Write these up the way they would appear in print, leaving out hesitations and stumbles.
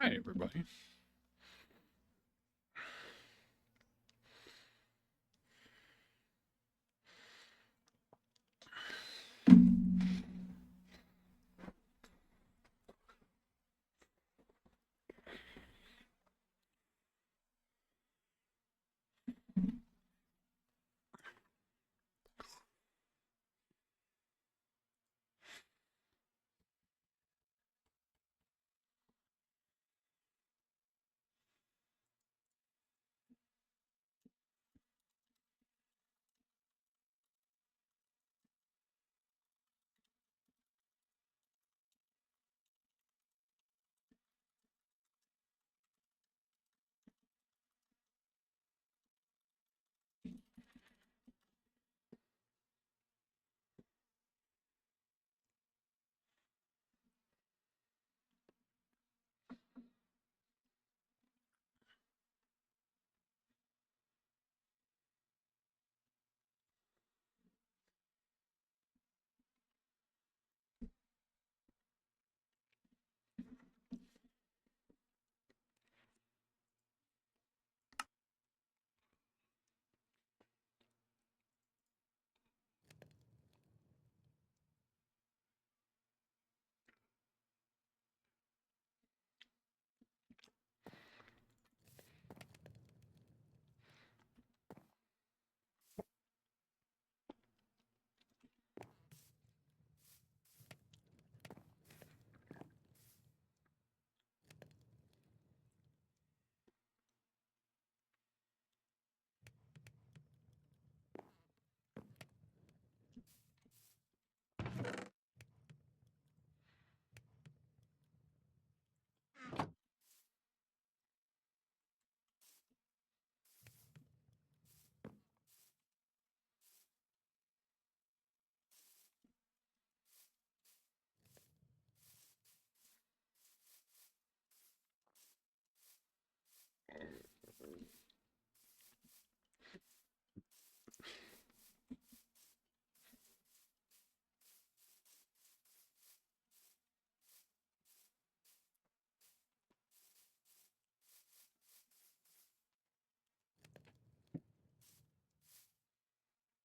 Hi, everybody.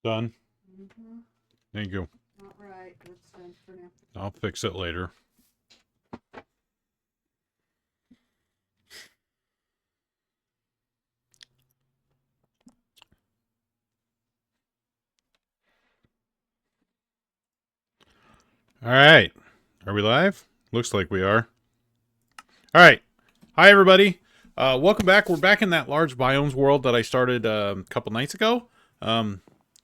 Done. Thank you. All right, that's done for now. I'll fix it later. All right. Are we live? Looks like we are. All right. Hi, everybody. Welcome back. We're back in that large biomes world that I started a couple nights ago,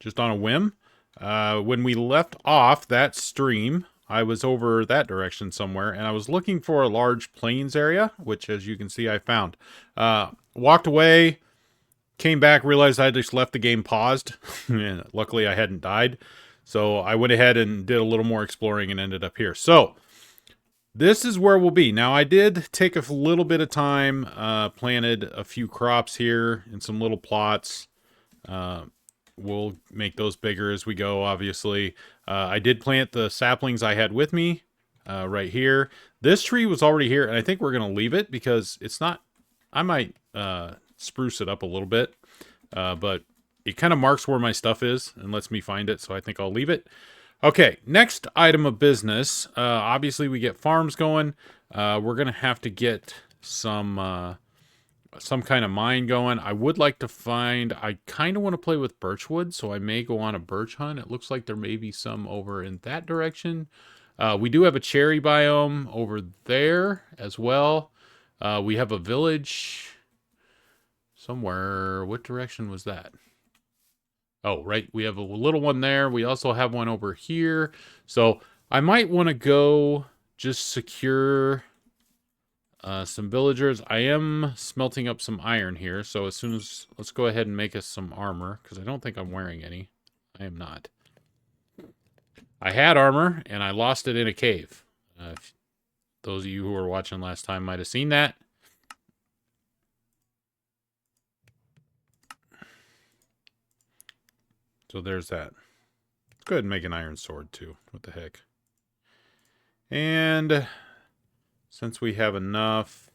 just on a whim. When we left off that stream, I was over that direction somewhere, and I was looking for a large plains area, which, as you can see, I found. Walked away, came back, realized I just left the game paused. And luckily, I hadn't died. So I went ahead and did a little more exploring and ended up here. So this is where we'll be. Now, I did take a little bit of time, planted a few crops here in some little plots. Uh, we'll make those bigger as we go, obviously. I did plant the saplings I had with me right here. This tree was already here, and I think we're going to leave it because it's not... I might spruce it up a little bit, but it kind of marks where my stuff is and lets me find it, so I think I'll leave it. Okay, next item of business. Obviously, we get farms going. We're gonna have to get some kind of mine going. I would like to find. I kind of want to play with birchwood, so I may go on a birch hunt. It looks like there may be some over in that direction. We do have a cherry biome over there as well. We have a village somewhere. What direction was that? Oh, right. We have a little one there. We also have one over here. So I might want to go just secure some villagers. I am smelting up some iron here. So as soon as... Let's go ahead and make us some armor, because I don't think I'm wearing any. I am not. I had armor, and I lost it in a cave. Those of you who were watching last time might have seen that. So there's that. Let's go ahead and make an iron sword, too. What the heck? And since we have enough,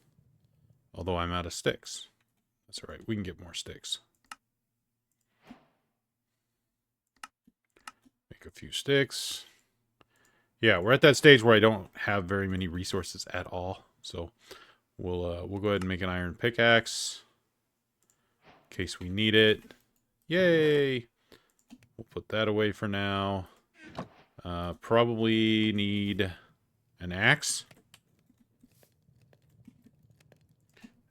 Although I'm out of sticks. That's all right. We can get more sticks. Make a few sticks. Yeah, we're at that stage where I don't have very many resources at all. So we'll go ahead and make an iron pickaxe in case we need it. Yay! We'll put that away for now. Probably need an axe.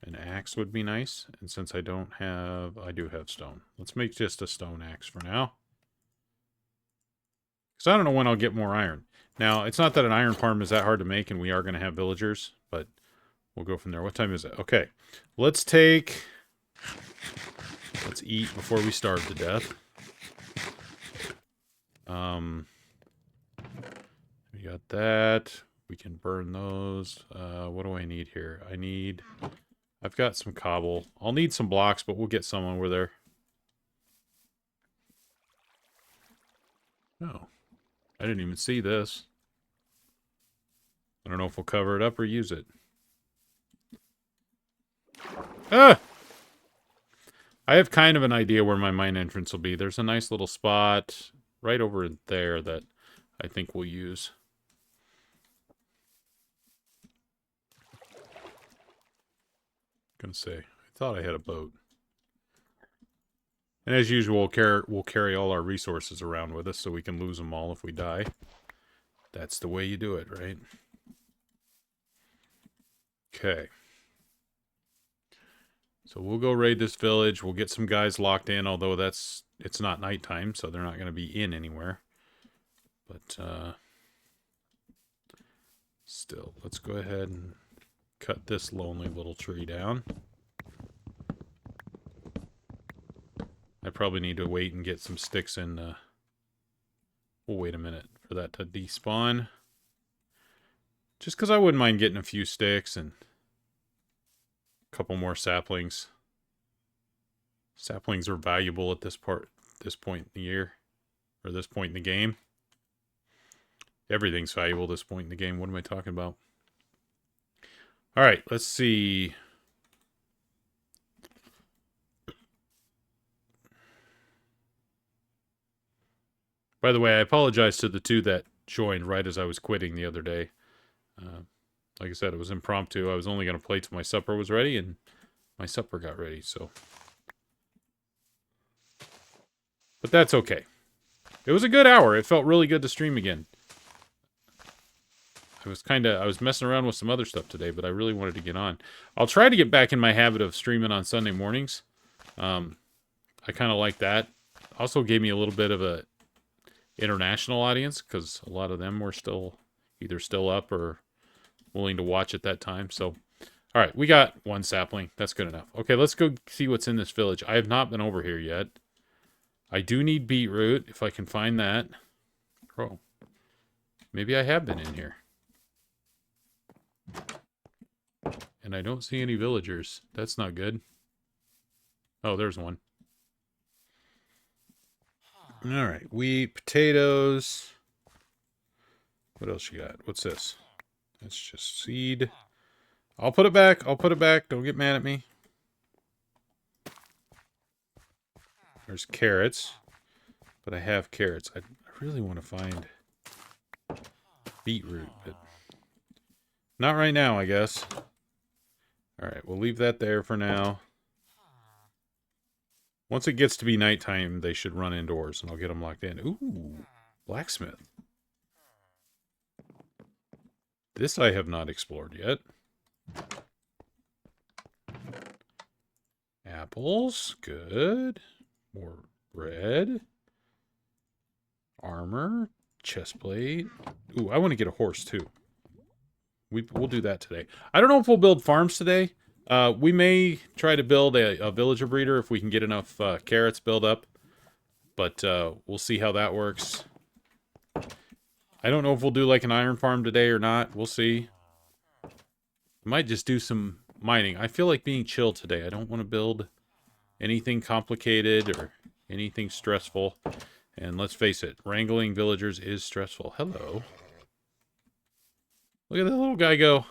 An axe would be nice. And since I do have stone. Let's make just a stone axe for now. Because I don't know when I'll get more iron. Now, it's not that an iron farm is that hard to make, and we are going to have villagers, but we'll go from there. What time is it? Okay. Let's eat before we starve to death. We got that. We can burn those. What do I need here? I've got some cobble. I'll need some blocks, but we'll get some over there. Oh. I didn't even see this. I don't know if we'll cover it up or use it. Ah! I have kind of an idea where my mine entrance will be. There's a nice little spot right over there that I think we'll use. Gonna say, I thought I had a boat. And as usual, we'll carry all our resources around with us so we can lose them all if we die. That's the way you do it, right? Okay. So we'll go raid this village. We'll get some guys locked in, although it's not nighttime, so they're not going to be in anywhere. But still, let's go ahead and cut this lonely little tree down. I probably need to wait and get some sticks in. We'll wait a minute for that to despawn. Just because I wouldn't mind getting a few sticks and a couple more saplings. Saplings are valuable at this point in the year. Or this point in the game. Everything's valuable at this point in the game. What am I talking about? Alright, let's see. By the way, I apologize to the two that joined right as I was quitting the other day. Like I said, it was impromptu. I was only going to play till my supper was ready, and my supper got ready, so. But that's okay. It was a good hour. It felt really good to stream again. I was messing around with some other stuff today, but I really wanted to get on. I'll try to get back in my habit of streaming on Sunday mornings. I kind of like that. Also gave me a little bit of a international audience, because a lot of them were either still up or willing to watch at that time. So, all right, we got one sapling. That's good enough. Okay, let's go see what's in this village. I have not been over here yet. I do need beetroot, if I can find that. Oh, maybe I have been in here. And I don't see any villagers. That's not good. Oh, there's one. All right, wheat, potatoes. What else you got? What's this? That's just seed. I'll put it back. I'll put it back. Don't get mad at me. There's carrots. But I have carrots. I really want to find beetroot, but not right now, I guess. Alright, we'll leave that there for now. Once it gets to be nighttime, they should run indoors, and I'll get them locked in. Ooh, blacksmith. This I have not explored yet. Apples, good. More bread. Armor, chestplate. Ooh, I want to get a horse, too. We'll do that today. I don't know if we'll build farms today. We may try to build a villager breeder if we can get enough carrots built up. But we'll see how that works. I don't know if we'll do like an iron farm today or not. We'll see. Might just do some mining. I feel like being chill today. I don't want to build anything complicated or anything stressful. And let's face it, wrangling villagers is stressful. Hello. Look at that little guy go.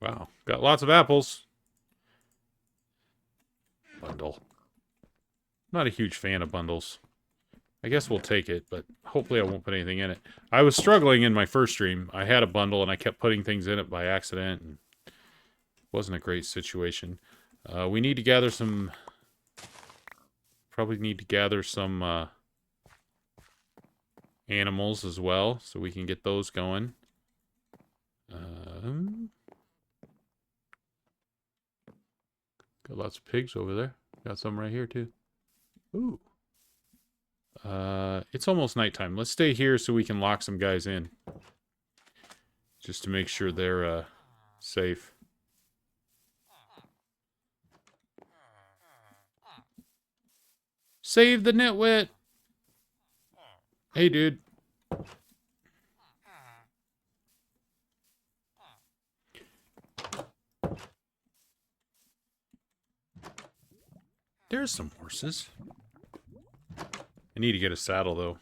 Wow, got lots of apples. Bundle. Not a huge fan of bundles. I guess we'll take it, but hopefully I won't put anything in it. I was struggling in my first stream. I had a bundle and I kept putting things in it by accident. And it wasn't a great situation. We need to gather some... Probably need to gather some animals as well, so we can get those going. Got lots of pigs over there. Got some right here, too. Ooh. It's almost nighttime. Let's stay here so we can lock some guys in. Just to make sure they're, safe. Save the nitwit! Hey, dude. There's some horses. I need to get a saddle, though.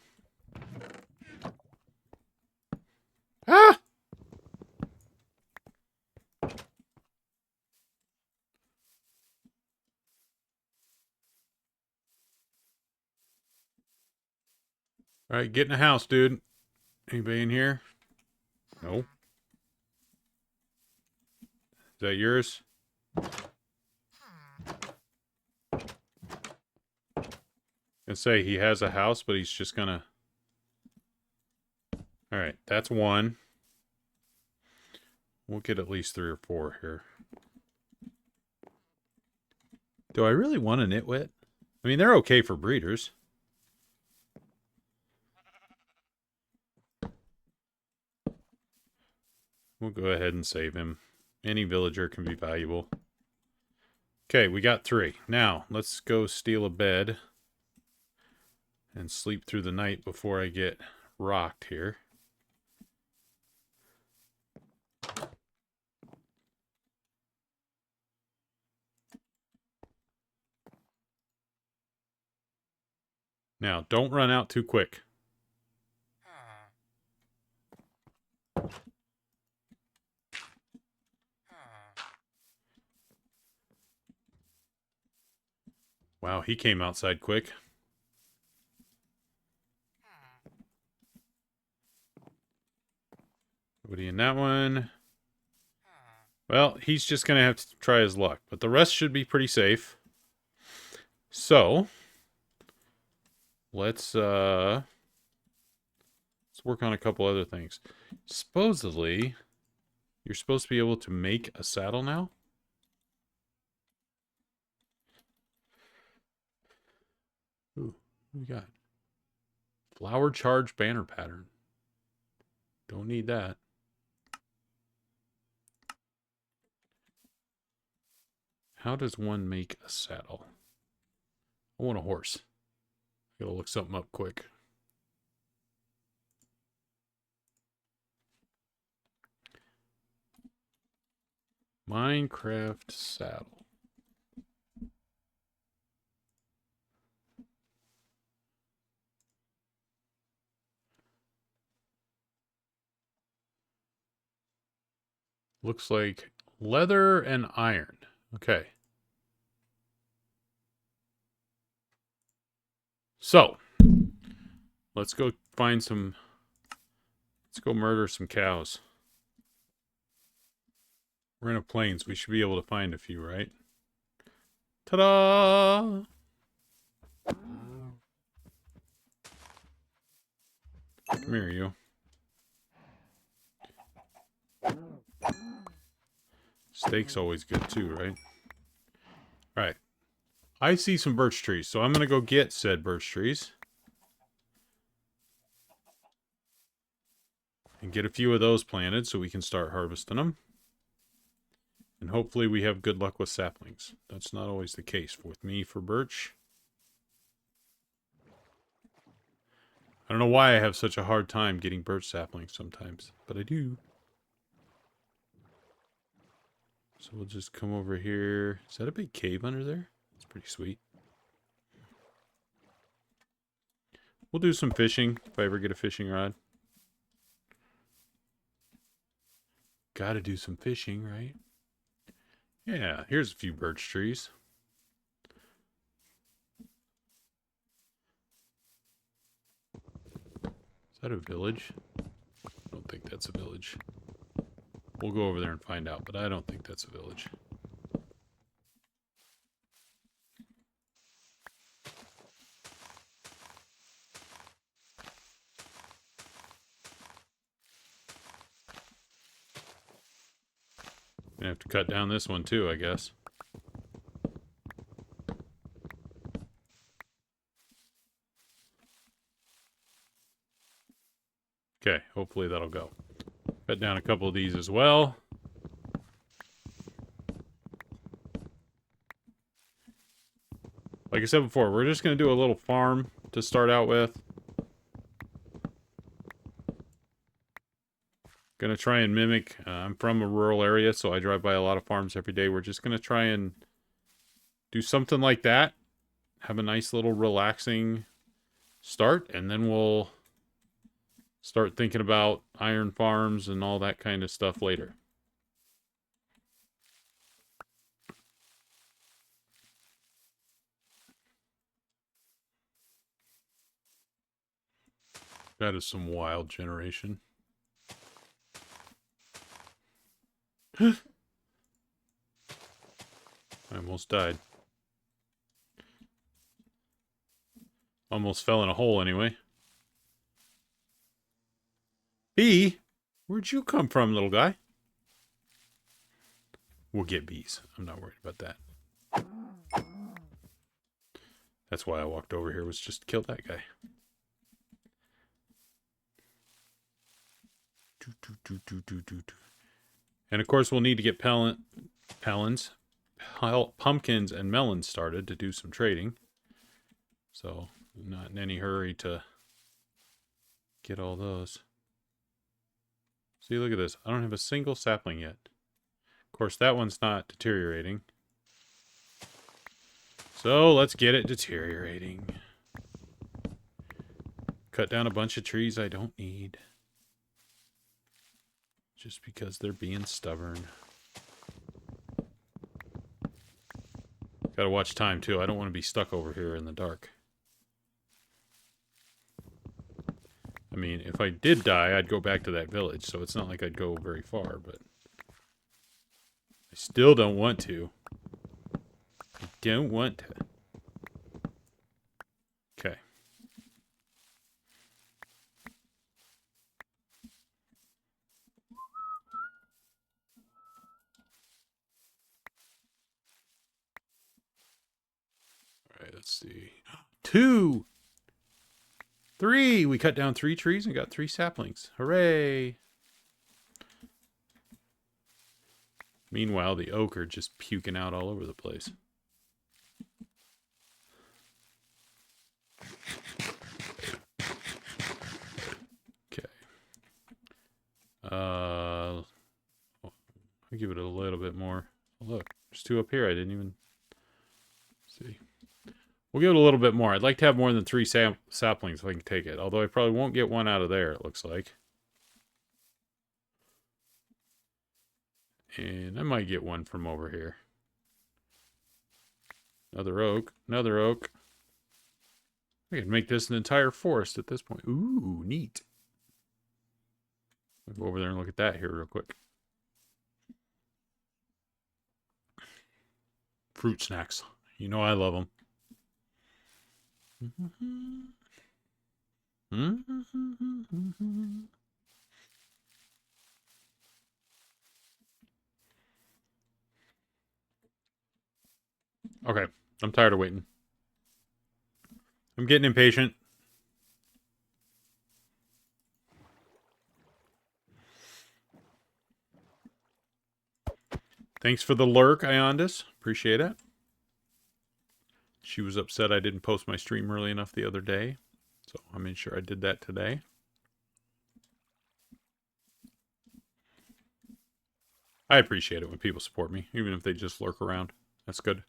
Ah! Alright, get in the house, dude. Anybody in here? No. Is that yours? I say he has a house, but he's just gonna... Alright, that's one. We'll get at least 3 or 4 here. Do I really want a nitwit? I mean, they're okay for breeders. We'll go ahead and save him. Any villager can be valuable. Okay, we got 3. Now, let's go steal a bed and sleep through the night before I get rocked here. Now, don't run out too quick. Wow, he came outside quick. Nobody in that one. Well, he's just going to have to try his luck. But the rest should be pretty safe. So, let's work on a couple other things. Supposedly, you're supposed to be able to make a saddle now? Ooh, what we got? Flower charge banner pattern. Don't need that. How does one make a saddle? I want a horse. I gotta look something up quick. Minecraft saddle. Looks like leather and iron. Okay. So, let's go find some... Let's go murder some cows. We're in a plains. We should be able to find a few, right? Ta-da! Come here, you. Steak's always good too, right? Right. I see some birch trees, so I'm going to go get said birch trees. And get a few of those planted so we can start harvesting them. And hopefully we have good luck with saplings. That's not always the case with me for birch. I don't know why I have such a hard time getting birch saplings sometimes, but I do. So we'll just come over here. Is that a big cave under there? That's pretty sweet. We'll do some fishing if I ever get a fishing rod. Gotta do some fishing, right? Yeah, here's a few birch trees. Is that a village? I don't think that's a village. We'll go over there and find out, but I don't think that's a village. Gonna have to cut down this one too, I guess. Okay, hopefully that'll go. Cut down a couple of these as well. Like I said before, we're just going to do a little farm to start out with. Going to try and mimic. I'm from a rural area, so I drive by a lot of farms every day. We're just going to try and do something like that. Have a nice little relaxing start, and then we'll start thinking about iron farms and all that kind of stuff later. That is some wild generation. I almost died. Almost fell in a hole anyway. Bee? Where'd you come from, little guy? We'll get bees. I'm not worried about that. That's why I walked over here, was just to kill that guy. And of course, we'll need to get pumpkins and melons started to do some trading. So, not in any hurry to get all those. See, look at this. I don't have a single sapling yet. Of course, that one's not deteriorating. So, let's get it deteriorating. Cut down a bunch of trees I don't need. Just because they're being stubborn. Gotta watch time, too. I don't want to be stuck over here in the dark. I mean, if I did die, I'd go back to that village, so it's not like I'd go very far, but I still don't want to. I don't want to. Okay. Alright, let's see. 2! 3! We cut down 3 trees and got 3 saplings. Hooray! Meanwhile, the oak are just puking out all over the place. Okay. I'll give it a little bit more. Look, there's 2 up here. I didn't even see. We'll give it a little bit more. I'd like to have more than 3 saplings if I can take it. Although I probably won't get one out of there, it looks like. And I might get one from over here. Another oak. Another oak. I could make this an entire forest at this point. Ooh, neat. I'll go over there and look at that here real quick. Fruit snacks. You know I love them. Okay, I'm tired of waiting. I'm getting impatient. Thanks for the lurk, Iondis. Appreciate it. She was upset I didn't post my stream early enough the other day. So I made sure I did that today. I appreciate it when people support me, even if they just lurk around. That's good.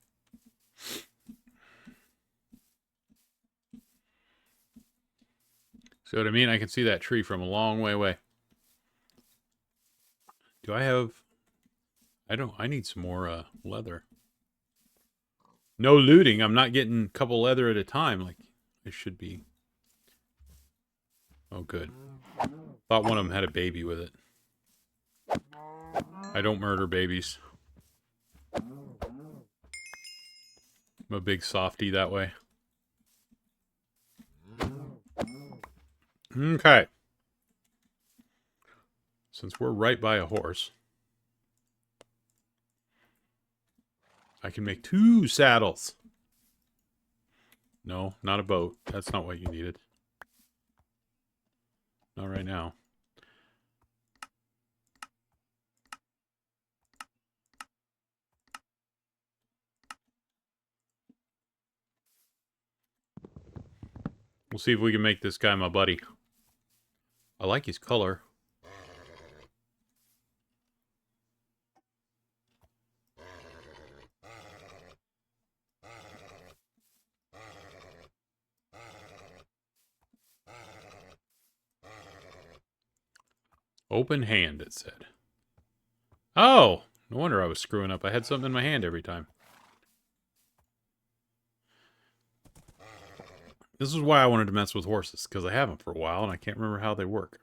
See what I mean? I can see that tree from a long way away. Do I have... I need some more leather. No looting. I'm not getting a couple leather at a time like I should be. Oh, good. Thought one of them had a baby with it. I don't murder babies. I'm a big softy that way. Okay. Since we're right by a horse, I can make 2 saddles. No, not a boat. That's not what you needed. Not right now. We'll see if we can make this guy my buddy. I like his color. Open hand, it said. Oh! No wonder I was screwing up. I had something in my hand every time. This is why I wanted to mess with horses, because I haven't for a while, and I can't remember how they work.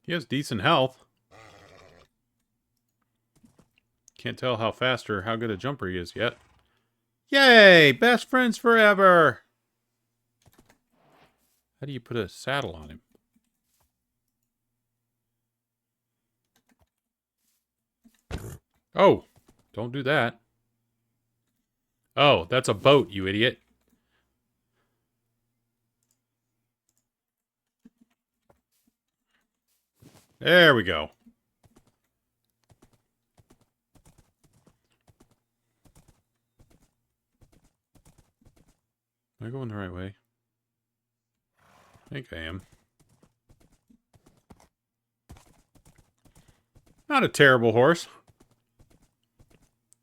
He has decent health. Can't tell how fast or how good a jumper he is yet. Yay! Best friends forever! How do you put a saddle on him? Oh! Don't do that. Oh, that's a boat, you idiot. There we go. Am I going the right way? I think I am. Not a terrible horse.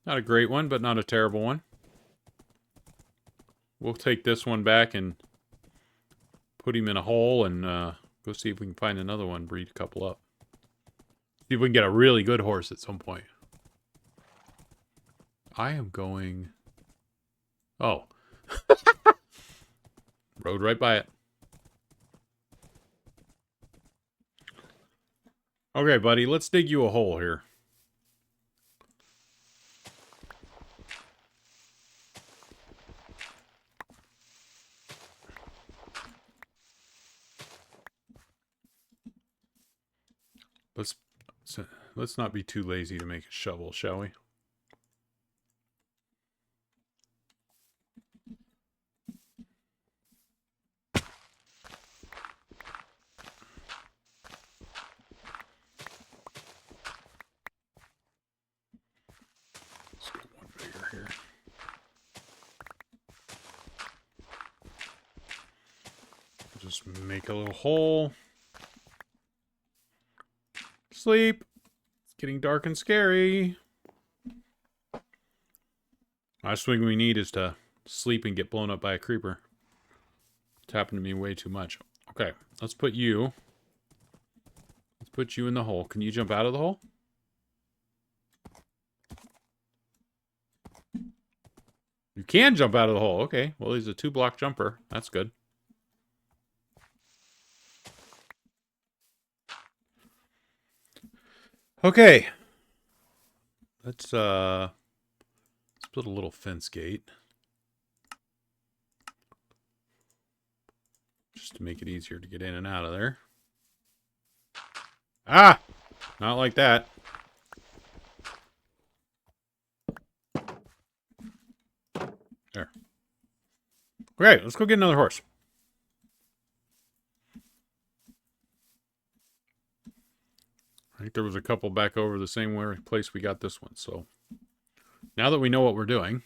Not a great one, but not a terrible one. We'll take this one back and put him in a hole and go see if we can find another one, breed a couple up. See if we can get a really good horse at some point. I am going... Oh. Rode right by it. Okay, buddy, let's dig you a hole here. Let's not be too lazy to make a shovel, shall we? Let's get one bigger here. Just make a little hole. Sleep. It's getting dark and scary. Last thing we need is to sleep and get blown up by a creeper. It's happened to me way too much. Okay, let's put you. Let's put you in the hole. Can you jump out of the hole? You can jump out of the hole. Okay, well, he's a 2-block jumper. That's good. Okay. Let's put a little fence gate. Just to make it easier to get in and out of there. Ah! Not like that. There. Okay, let's go get another horse. I think there was a couple back over the same place we got this one, so... Now that we know what we're doing...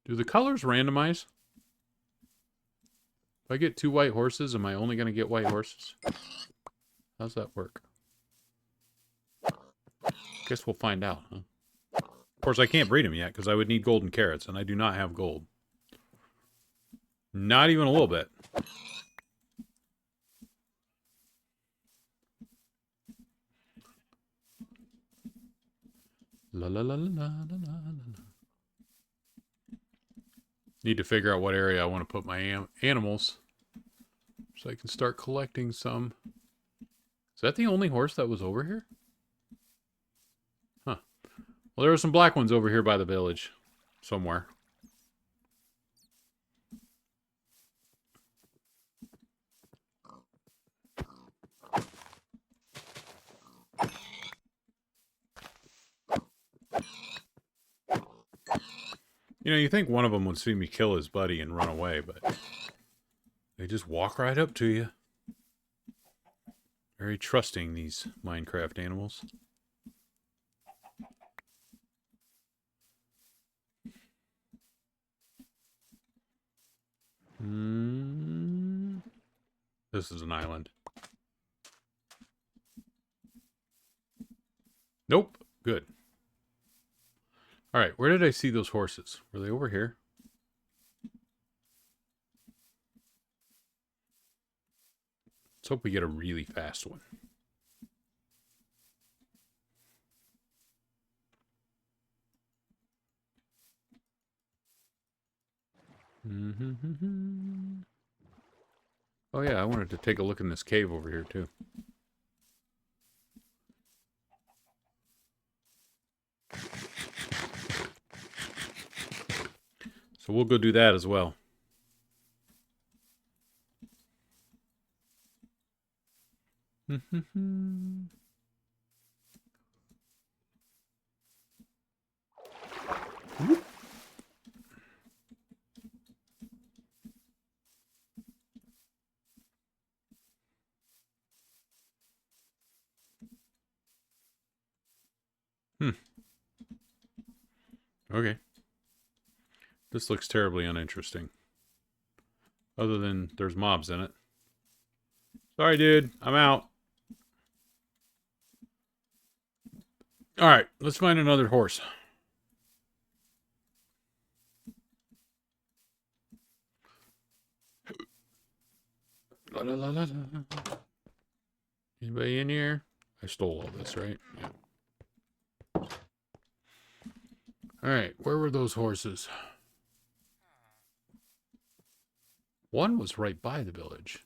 Do the colors randomize? I get 2 white horses, am I only going to get white horses? How's that work? Guess we'll find out, huh? Of course, I can't breed them yet, because I would need golden carrots, and I do not have gold. Not even a little bit. La la la la la la la la. Need to figure out what area I want to put my animals, so I can start collecting some. Is that the only horse that was over here? Huh. Well, there were some black ones over here by the village. Somewhere. You know, you think one of them would see me kill his buddy and run away, but they just walk right up to you. Very trusting, these Minecraft animals. This is an island. Nope. Good. Alright, where did I see those horses? Were they over here? Let's hope we get a really fast one. Oh yeah, I wanted to take a look in this cave over here too. So we'll go do that as well. Okay. This looks terribly uninteresting. Other than there's mobs in it. Sorry, dude. I'm out. Alright, let's find another horse. La, la, la, la, la. Anybody in here? I stole all this, right? Yeah. Alright, where were those horses? One was right by the village.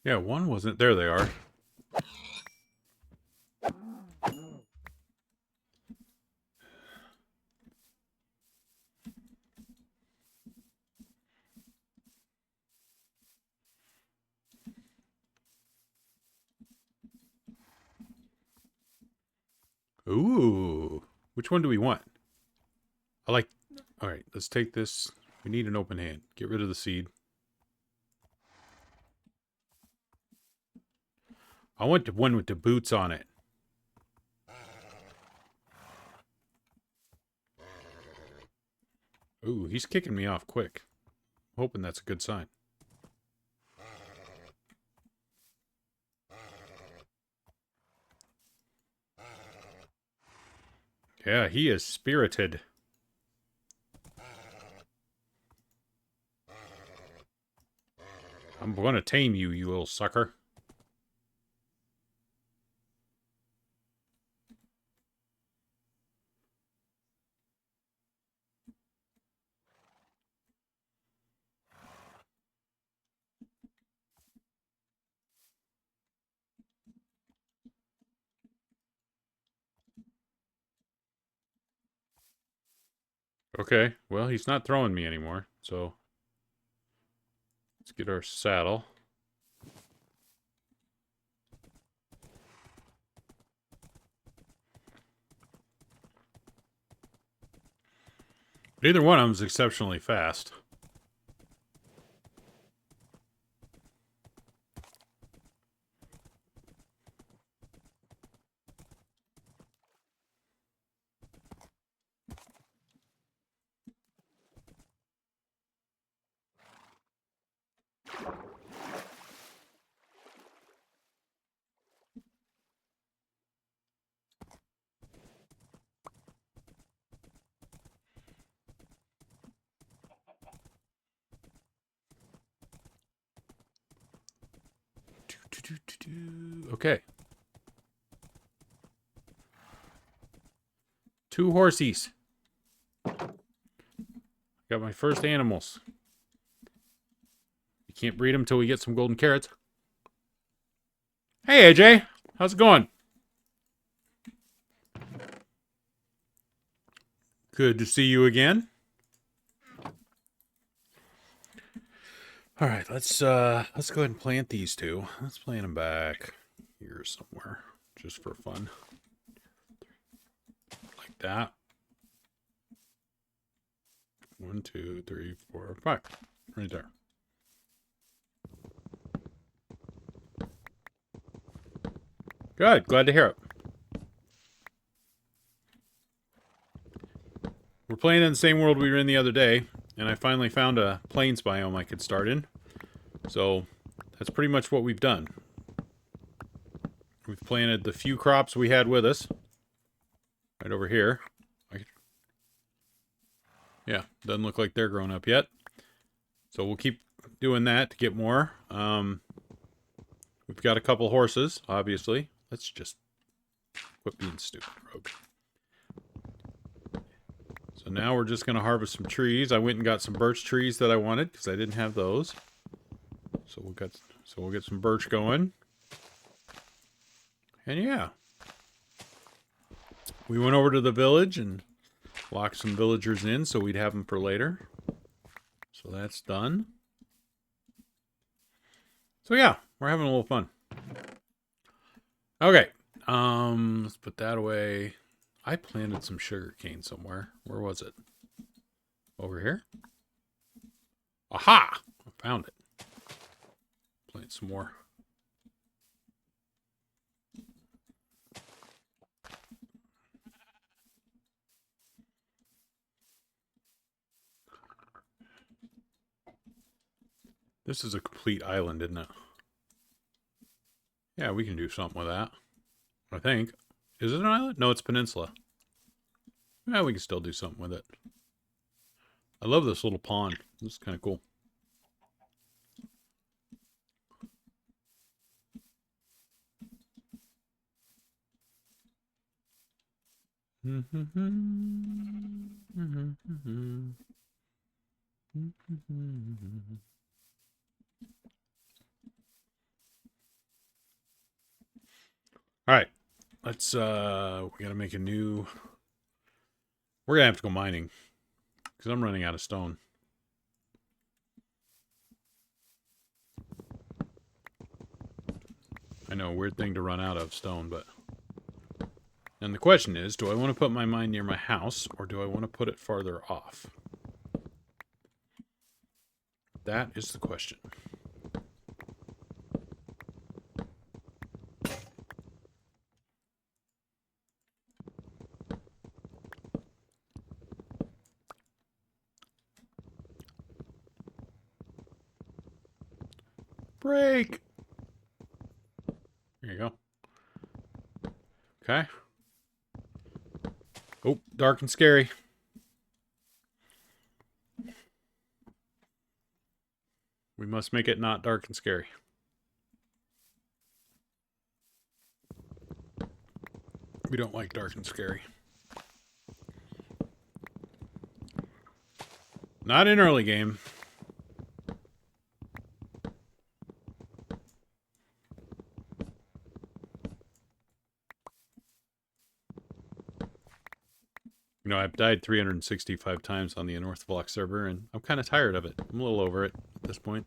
Yeah, one wasn't. There they are. Ooh. Which one do we want? I like... Alright, let's take this. We need an open hand. Get rid of the seed. I want the one with the boots on it. Ooh, he's kicking me off quick. Hoping that's a good sign. Yeah, he is spirited. I'm gonna tame you, you little sucker. Okay, well, he's not throwing me anymore, so... Let's get our saddle. Either one of them is exceptionally fast. Okay. 2 horsies. Got my first animals. You can't breed them until we get some golden carrots. Hey, AJ. How's it going? Good to see you again. All right, let's go ahead and plant these two. Let's plant them back here somewhere, just for fun, like that. 1, 2, 3, 4, 5, right there. Good, glad to hear it. We're playing in the same world we were in the other day, and I finally found a plains biome I could start in. So that's pretty much what we've done. We've planted the few crops we had with us. Right over here. Yeah, doesn't look like they're grown up yet. So we'll keep doing that to get more. We've got a couple horses, obviously. Let's just quit being stupid, Rogue. So now we're just going to harvest some trees. I went and got some birch trees that I wanted because I didn't have those. So we'll get some birch going. And yeah. We went over to the village and locked some villagers in so we'd have them for later. So that's done. So yeah, we're having a little fun. Okay. Let's put that away. I planted some sugar cane somewhere. Where was it? Over here? Aha! I found it. Plant some more. This is a complete island, isn't it? Yeah, we can do something with that. I think. Is it an island? No, it's a peninsula. Yeah, we can still do something with it. I love this little pond. This is kind of cool. All right. Let's we got to make a new. We're going to have to go mining because I'm running out of stone. I know, weird thing to run out of stone, but... And the question is, do I want to put my mine near my house, or do I want to put it farther off? That is the question. Break! There you go. Okay. Oh, dark and scary. We must make it not dark and scary. We don't like dark and scary. Not in early game. You know, I've died 365 times on the Unorthodox server, and I'm kind of tired of it. I'm a little over it at this point.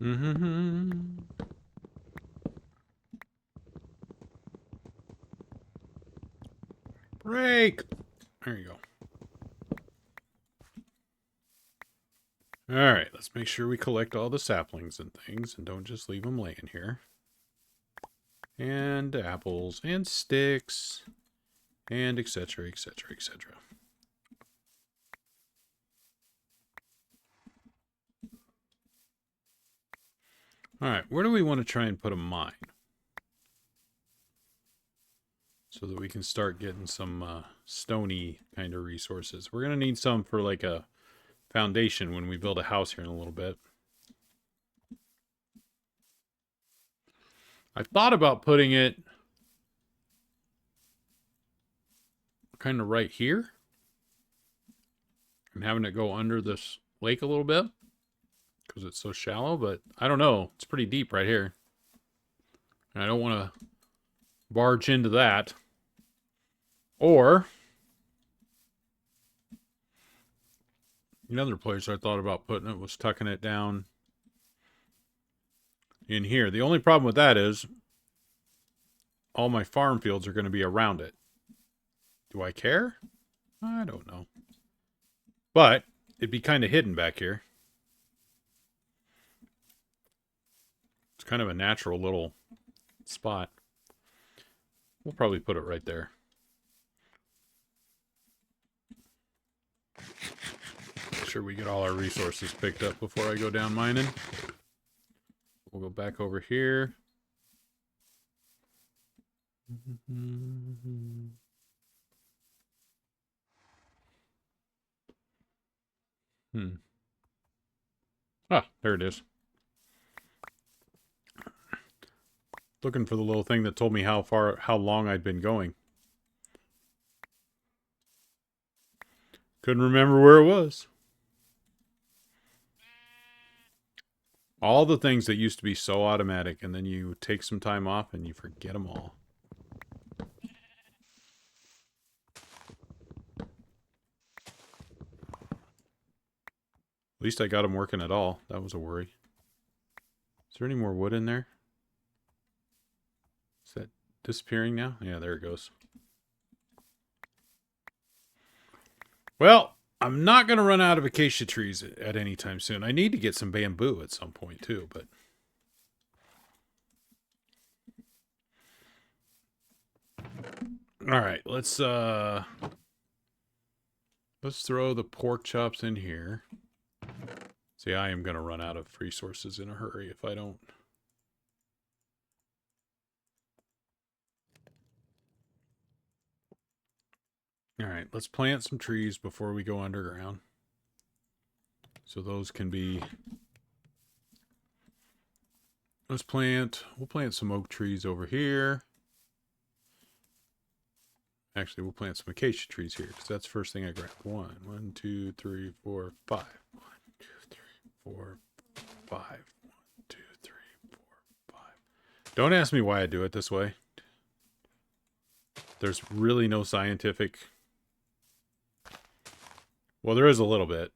Mm-hmm. Break! There you go. Alright, let's make sure we collect all the saplings and things and don't just leave them laying here. And apples and sticks and etc, etc, etc. Alright, where do we want to try and put a mine? So that we can start getting some stony kind of resources. We're going to need some for like a foundation when we build a house here in a little bit. I thought about putting it kind of right here and having it go under this lake a little bit because it's so shallow, but I don't know. It's pretty deep right here. And I don't want to barge into that. Or another place I thought about putting it was tucking it down in here. The only problem with that is all my farm fields are going to be around it. Do I care? I don't know. But it'd be kind of hidden back here. It's kind of a natural little spot. We'll probably put it right there. Make sure we get all our resources picked up before I go down mining. We'll go back over here. Ah, there it is. Looking for the little thing that told me how long I'd been going. Couldn't remember where it was. All the things that used to be so automatic, and then you take some time off and you forget them all. At least I got them working at all. That was a worry. Is there any more wood in there? Is that disappearing now? Yeah, there it goes. Well, I'm not going to run out of acacia trees at any time soon. I need to get some bamboo at some point too, but all right, let's throw the pork chops in here. See, I am going to run out of resources in a hurry if I don't. All right, let's plant some trees before we go underground. So those can be... we'll plant some oak trees over here. Actually, we'll plant some acacia trees here because that's the first thing I grab. 1, 2, 3, 4, 5. 1, 2, 3, 4, 5. 1, 2, 3, 4, 5. Don't ask me why I do it this way. There's really no scientific... well, there is a little bit.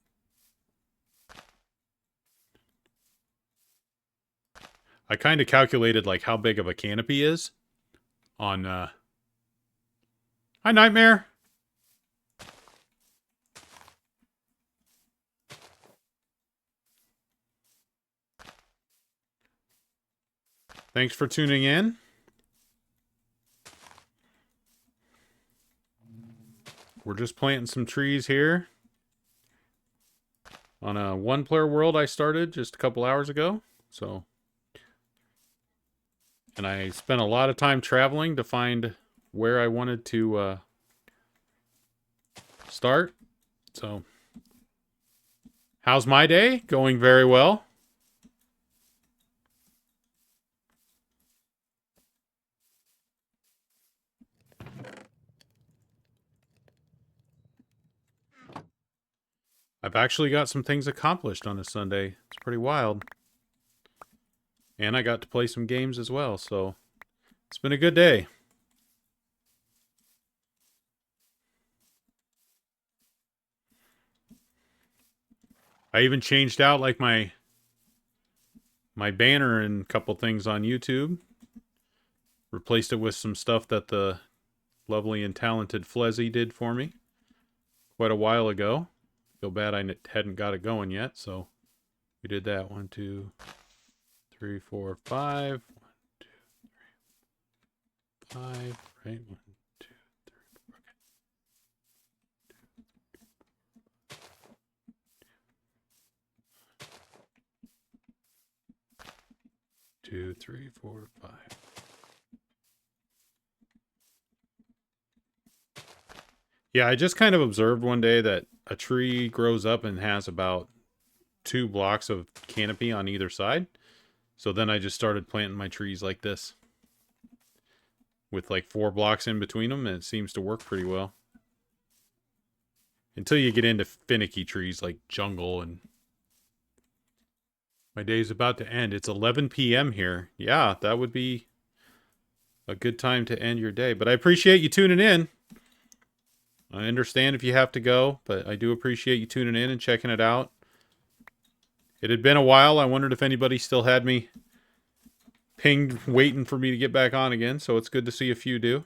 I kind of calculated like how big of a canopy is on Hi, Nightmare. Thanks for tuning in. We're just planting some trees here on a one-player world I started just a couple hours ago. So, and I spent a lot of time traveling to find where I wanted to start. So, how's my day? Going very well. I've actually got some things accomplished on a Sunday. It's pretty wild. And I got to play some games as well, so it's been a good day. I even changed out like my my banner and a couple things on YouTube. Replaced it with some stuff that the lovely and talented Flezzy did for me quite a while ago. Feel bad I hadn't got it going yet, so we did that. 1, 2, 3, 4, 5. 1, 2, 3, 5. Right? 1, 2, 3, 4. Okay. 2, 3, 4, 5. Yeah, I just kind of observed one day that a tree grows up and has about 2 blocks of canopy on either side. So then I just started planting my trees like this with like 4 blocks in between them, and it seems to work pretty well. Until you get into finicky trees like jungle, and my day's about to end. It's 11 p.m. here. Yeah, that would be a good time to end your day. But I appreciate you tuning in. I understand if you have to go, but I do appreciate you tuning in and checking it out. It had been a while. I wondered if anybody still had me pinged waiting for me to get back on again, so it's good to see a few do.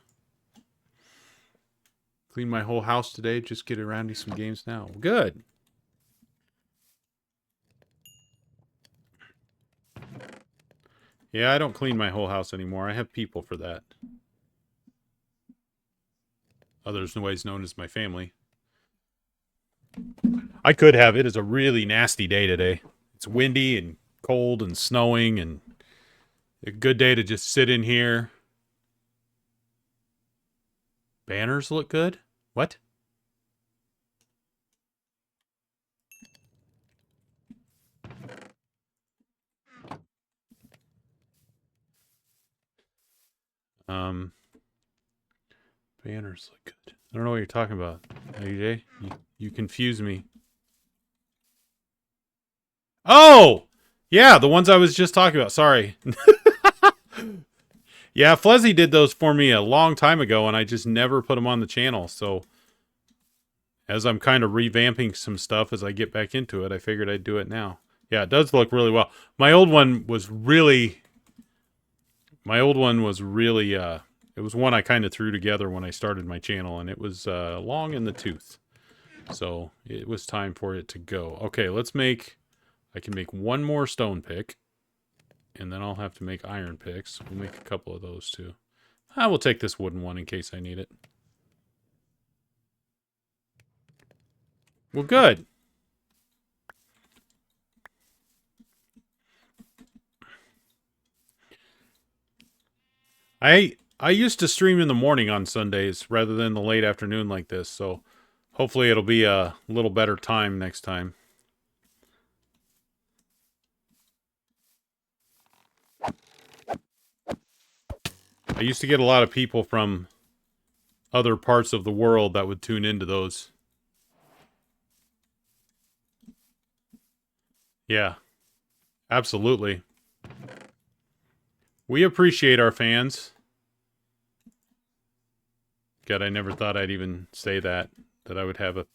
Clean my whole house today. Just get around to some games now. Good. Yeah, I don't clean my whole house anymore. I have people for that. Otherwise known as my family. I could have. It is a really nasty day today. It's windy and cold and snowing, and a good day to just sit in here. Banners look good? What? Um, Banners look good. I don't know what you're talking about, AJ. You confuse me. Oh! Yeah, the ones I was just talking about. Sorry. Yeah, Flezzy did those for me a long time ago, and I just never put them on the channel. So, as I'm kind of revamping some stuff as I get back into it, I figured I'd do it now. Yeah, it does look really well. My old one was really... it was one I kind of threw together when I started my channel, and it was long in the tooth. So, it was time for it to go. Okay, let's make... I can make one more stone pick. And then I'll have to make iron picks. We'll make a couple of those too. I will take this wooden one in case I need it. Well, good. I used to stream in the morning on Sundays rather than the late afternoon like this, so hopefully it'll be a little better time next time. I used to get a lot of people from other parts of the world that would tune into those. Yeah, absolutely. We appreciate our fans. God, I never thought I'd even say that I would have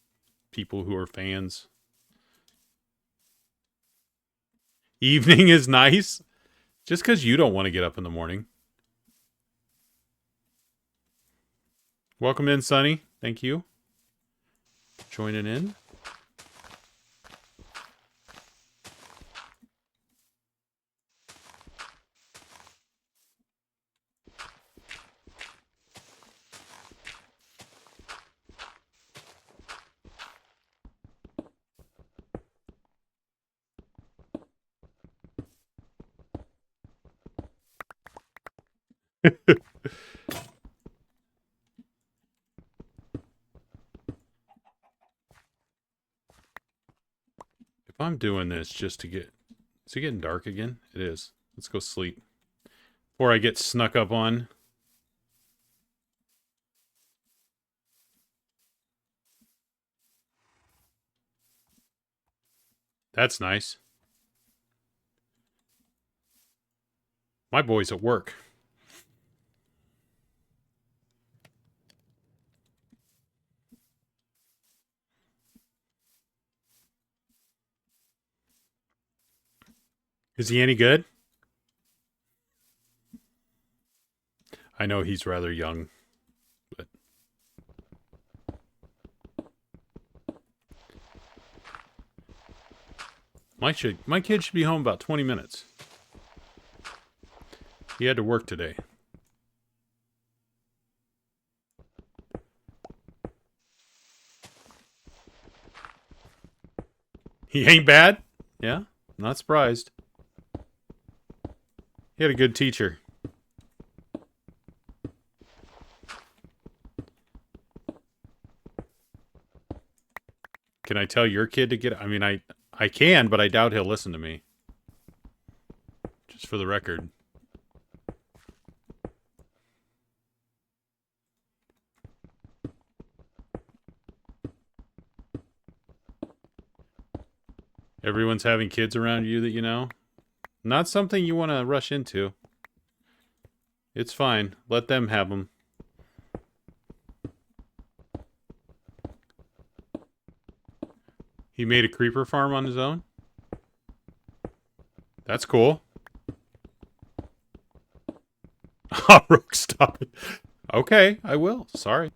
people who are fans. Evening is nice. Just because you don't want to get up in the morning. Welcome in, Sonny. Thank you. Joining in. If I'm doing this just to get... Is it getting dark again? It is. Let's go sleep. Before I get snuck up on. That's nice. My boy's at work. Is he any good? I know he's rather young, but my kid should be home about 20 minutes. He had to work today. He ain't bad? Yeah, not surprised. He had a good teacher. Can I tell your kid to get... I mean, I can, but I doubt he'll listen to me. Just for the record. Everyone's having kids around you that you know. Not something you want to rush into. It's fine. Let them have them. He made a creeper farm on his own? That's cool. Oh, Rook, stop it. Okay, I will. Sorry.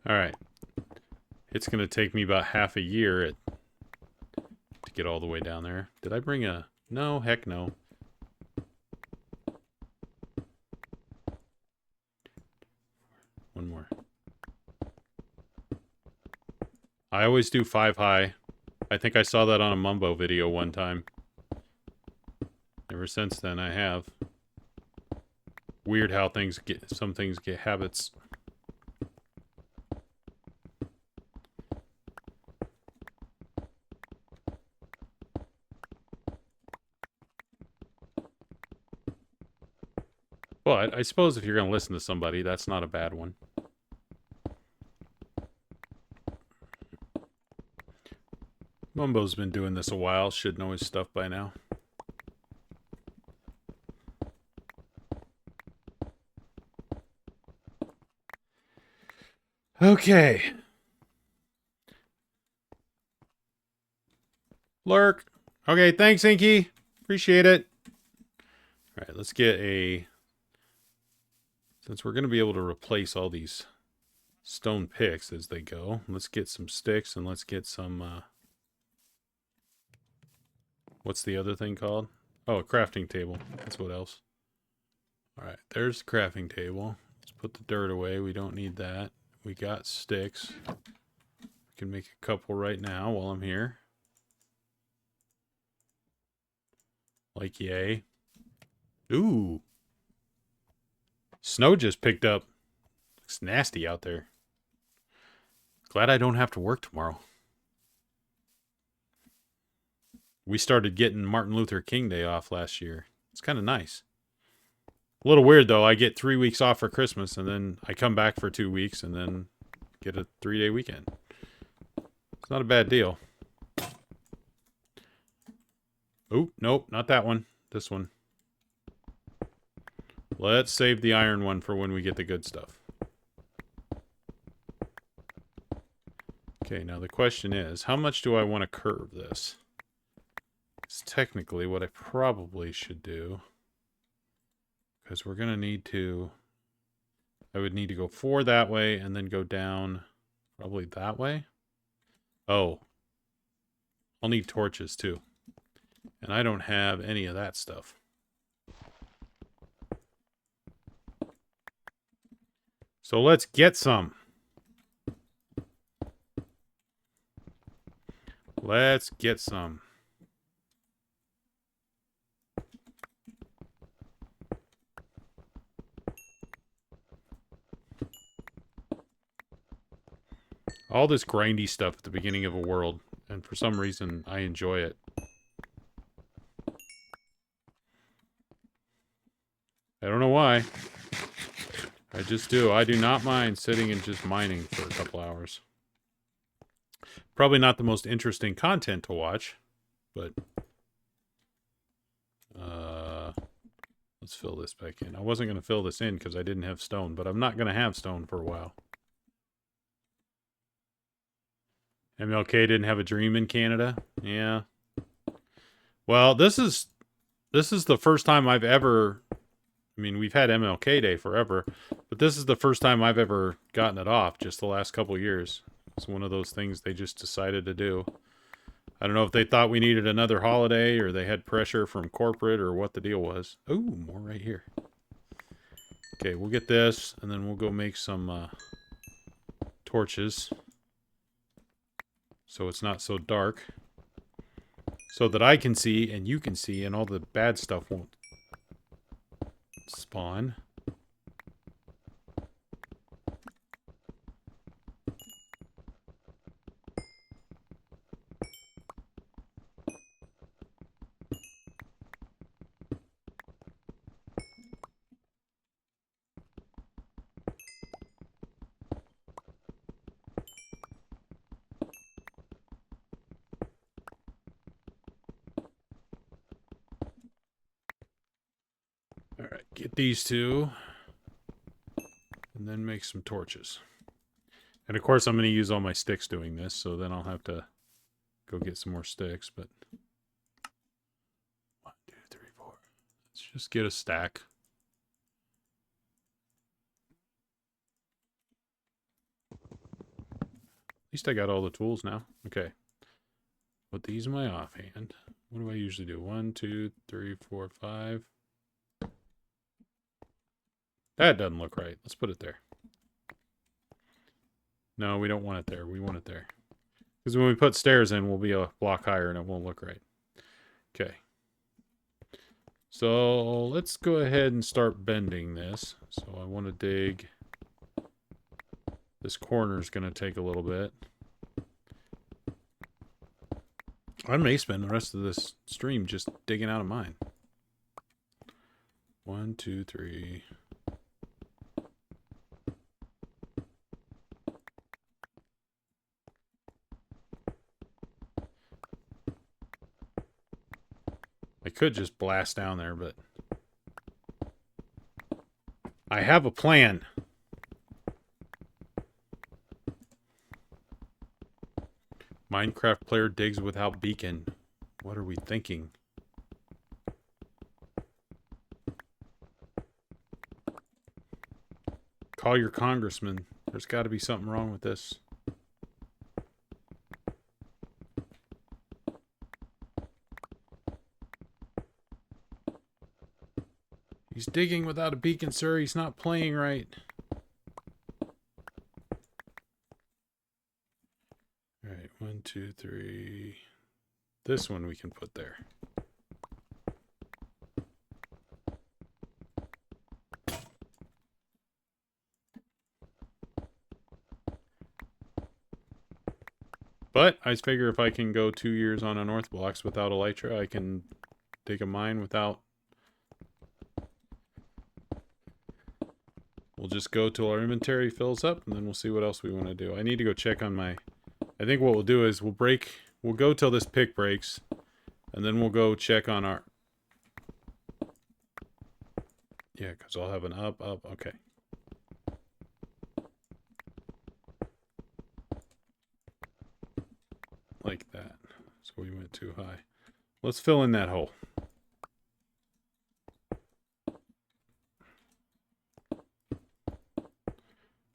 Alright. It's going to take me about half a year to get all the way down there. Did I bring a... No, heck no. One more. I always do 5 high. I think I saw that on a Mumbo video one time. Ever since then, I have. Weird how some things get habits. But I suppose if you're going to listen to somebody, that's not a bad one. Mumbo's been doing this a while. Should know his stuff by now. Okay. Lurk. Okay, thanks, Inky. Appreciate it. All right, let's get a... Since we're going to be able to replace all these stone picks as they go, let's get some sticks and let's get some... What's the other thing called? Oh, a crafting table. That's what else. All right, there's the crafting table. Let's put the dirt away. We don't need that. We got sticks. We can make a couple right now while I'm here. Like, yay. Ooh. Snow just picked up. Looks nasty out there. Glad I don't have to work tomorrow. We started getting Martin Luther King Day off last year. It's kind of nice. A little weird, though. I get 3 weeks off for Christmas, and then I come back for 2 weeks, and then get a 3-day weekend. It's not a bad deal. Oh, nope, not that one. This one. Let's save the iron one for when we get the good stuff. Okay, now the question is, how much do I want to curve this? It's technically what I probably should do. Because we're going to need to... I would need to go 4 that way and then go down probably that way. Oh. I'll need torches too. And I don't have any of that stuff. So let's get some. Let's get some. All this grindy stuff at the beginning of a world, and for some reason, I enjoy it. I don't know why. I just do. I do not mind sitting and just mining for a couple hours. Probably not the most interesting content to watch, but... let's fill this back in. I wasn't going to fill this in because I didn't have stone, but I'm not going to have stone for a while. MLK didn't have a dream in Canada. Yeah. Well, this is the first time I've ever. I mean, we've had MLK Day forever, but this is the first time I've ever gotten it off. Just the last couple years. It's one of those things they just decided to do. I don't know if they thought we needed another holiday or they had pressure from corporate or what the deal was. Ooh, more right here. Okay, we'll get this and then we'll go make some torches so it's not so dark. So that I can see and you can see and all the bad stuff won't spawn. Alright, get these two. And then make some torches. And of course I'm going to use all my sticks doing this, so then I'll have to go get some more sticks, but 1, 2, 3, 4. Let's just get a stack. At least I got all the tools now. Okay. Put these in my offhand. What do I usually do? 1, 2, 3, 4, 5. That doesn't look right. Let's put it there. No, we don't want it there. We want it there. Because when we put stairs in, we'll be a block higher and it won't look right. Okay. So let's go ahead and start bending this. So I want to dig. This corner is going to take a little bit. I may spend the rest of this stream just digging out of mine. 1, 2, 3. I could just blast down there, but I have a plan. Minecraft player digs without beacon. What are we thinking? Call your congressman. There's got to be something wrong with this. He's digging without a beacon, sir. He's not playing right. Alright, 1, 2, 3. This one we can put there. But I figure if I can go 2 years on Unorthodox without Elytra, I can dig a mine without. We'll just go till our inventory fills up, and then we'll see what else we want to do. I need to go check on my. I think what we'll do is we'll go till this pick breaks, and then we'll go check on our. Yeah, because I'll have an up. Okay. Like that. So we went too high. Let's fill in that hole.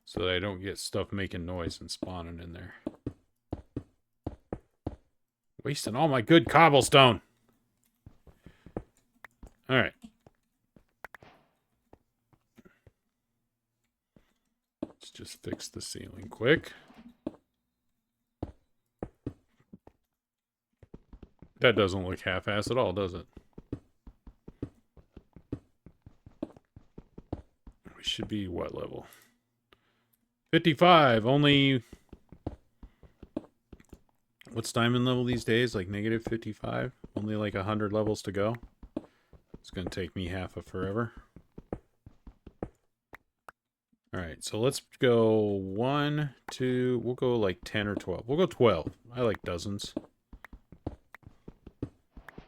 So that I don't get stuff making noise and spawning in there. Wasting all my good cobblestone. Alright. Let's just fix the ceiling quick. That doesn't look half-assed at all, does it? We should be what level? 55. Only... What's diamond level these days? Like negative 55? Only like 100 levels to go. It's going to take me half of forever. Alright, so let's go 1, 2... We'll go like 10 or 12. We'll go 12. I like dozens.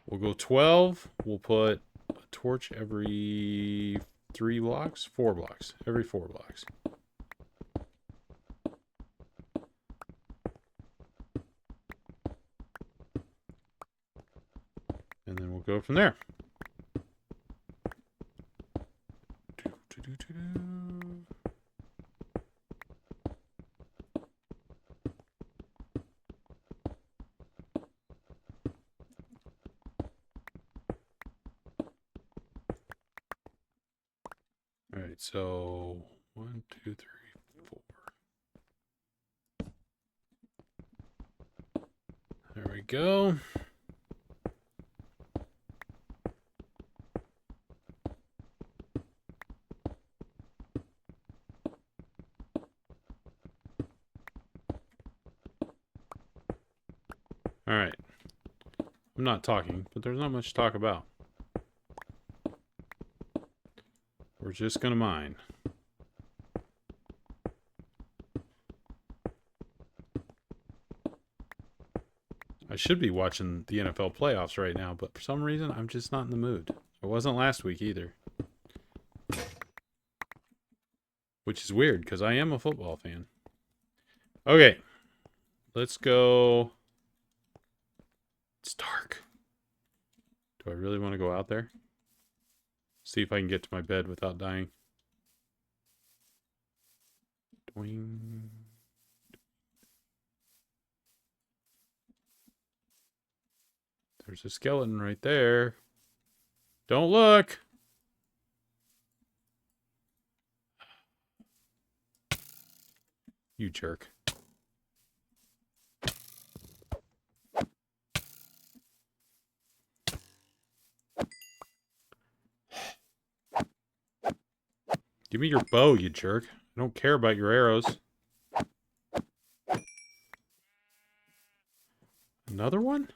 We'll go 12. We'll put a torch every 3 blocks? 4 blocks. Every 4 blocks. we'll go from there. All right, so 1, 2, 3, 4. There we go. All right. I'm not talking, but there's not much to talk about. We're just going to mine. I should be watching the NFL playoffs right now, but for some reason, I'm just not in the mood. I wasn't last week either. Which is weird, because I am a football fan. Okay. Let's go. It's dark. Do I really want to go out there? See if I can get to my bed without dying. Doing. There's a skeleton right there. Don't look. You jerk. Give me your bow, you jerk. I don't care about your arrows. Another one?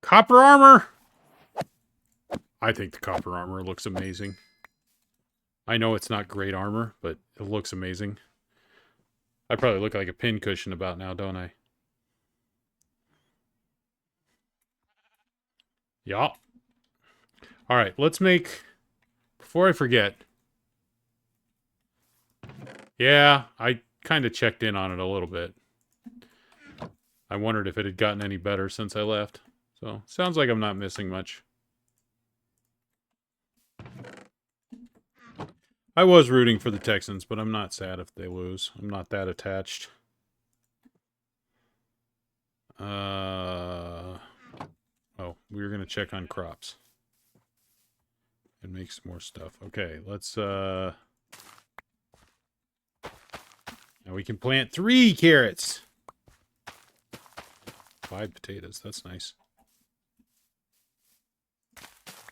Copper armor! I think the copper armor looks amazing. I know it's not great armor, but it looks amazing. I probably look like a pincushion about now, don't I? Yeah. Alright, let's make... Before I forget... Yeah, I kind of checked in on it a little bit. I wondered if it had gotten any better since I left. So, sounds like I'm not missing much. I was rooting for the Texans, but I'm not sad if they lose. I'm not that attached. Oh, we were going to check on crops. And make some more stuff. Okay, let's, Now we can plant 3 carrots. 5 potatoes. That's nice.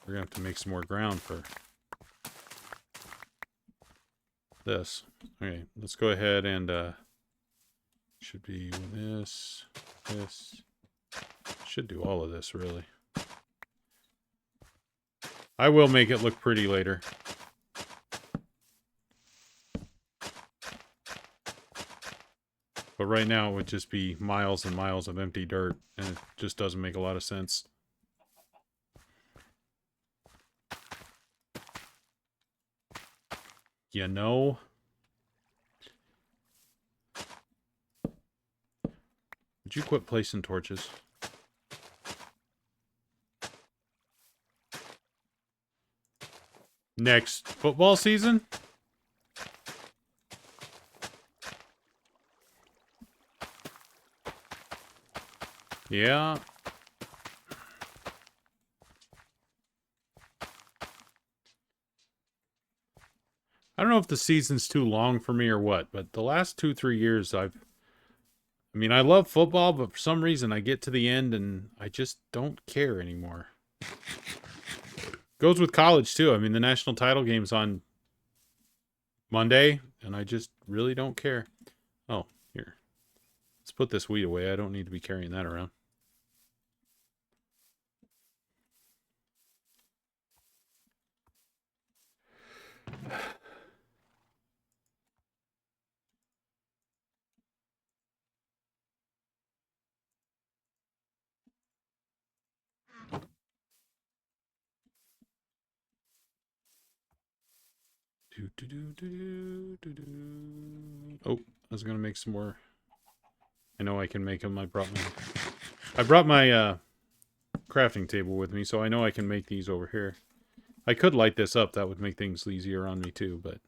We're going to have to make some more ground for this. Okay, let's go ahead and, should be this. Should do all of this, really. I will make it look pretty later. But right now it would just be miles and miles of empty dirt, and it just doesn't make a lot of sense. You know? Would you quit placing torches? Next football season? Yeah. I don't know if the season's too long for me or what, but the last 2-3 years I mean, I love football, but for some reason I get to the end and I just don't care anymore. Goes with college too. I mean, the national title game's on Monday, and I just really don't care. Oh, here. Let's put this weed away. I don't need to be carrying that around. Oh, I was gonna make some more. I know I can make them. I brought my crafting table with me, so I know I can make these over here. I could light this up. That would make things easier on me too, but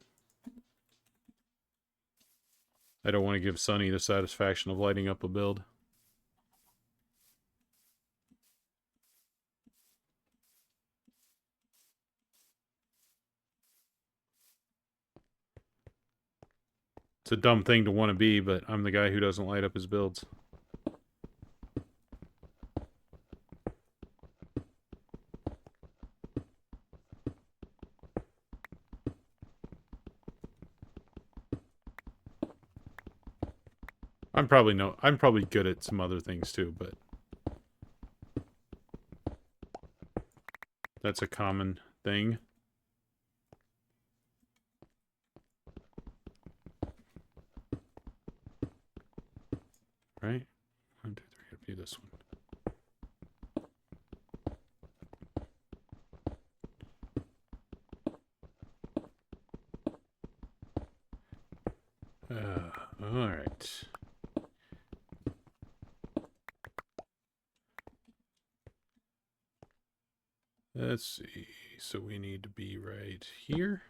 I don't want to give Sunny the satisfaction of lighting up a build. It's a dumb thing to want to be, but I'm the guy who doesn't light up his builds. I'm probably good at some other things too, but that's a common thing. Right? 1, 2, 3, gotta be this one. Alright. Let's see. So we need to be right here.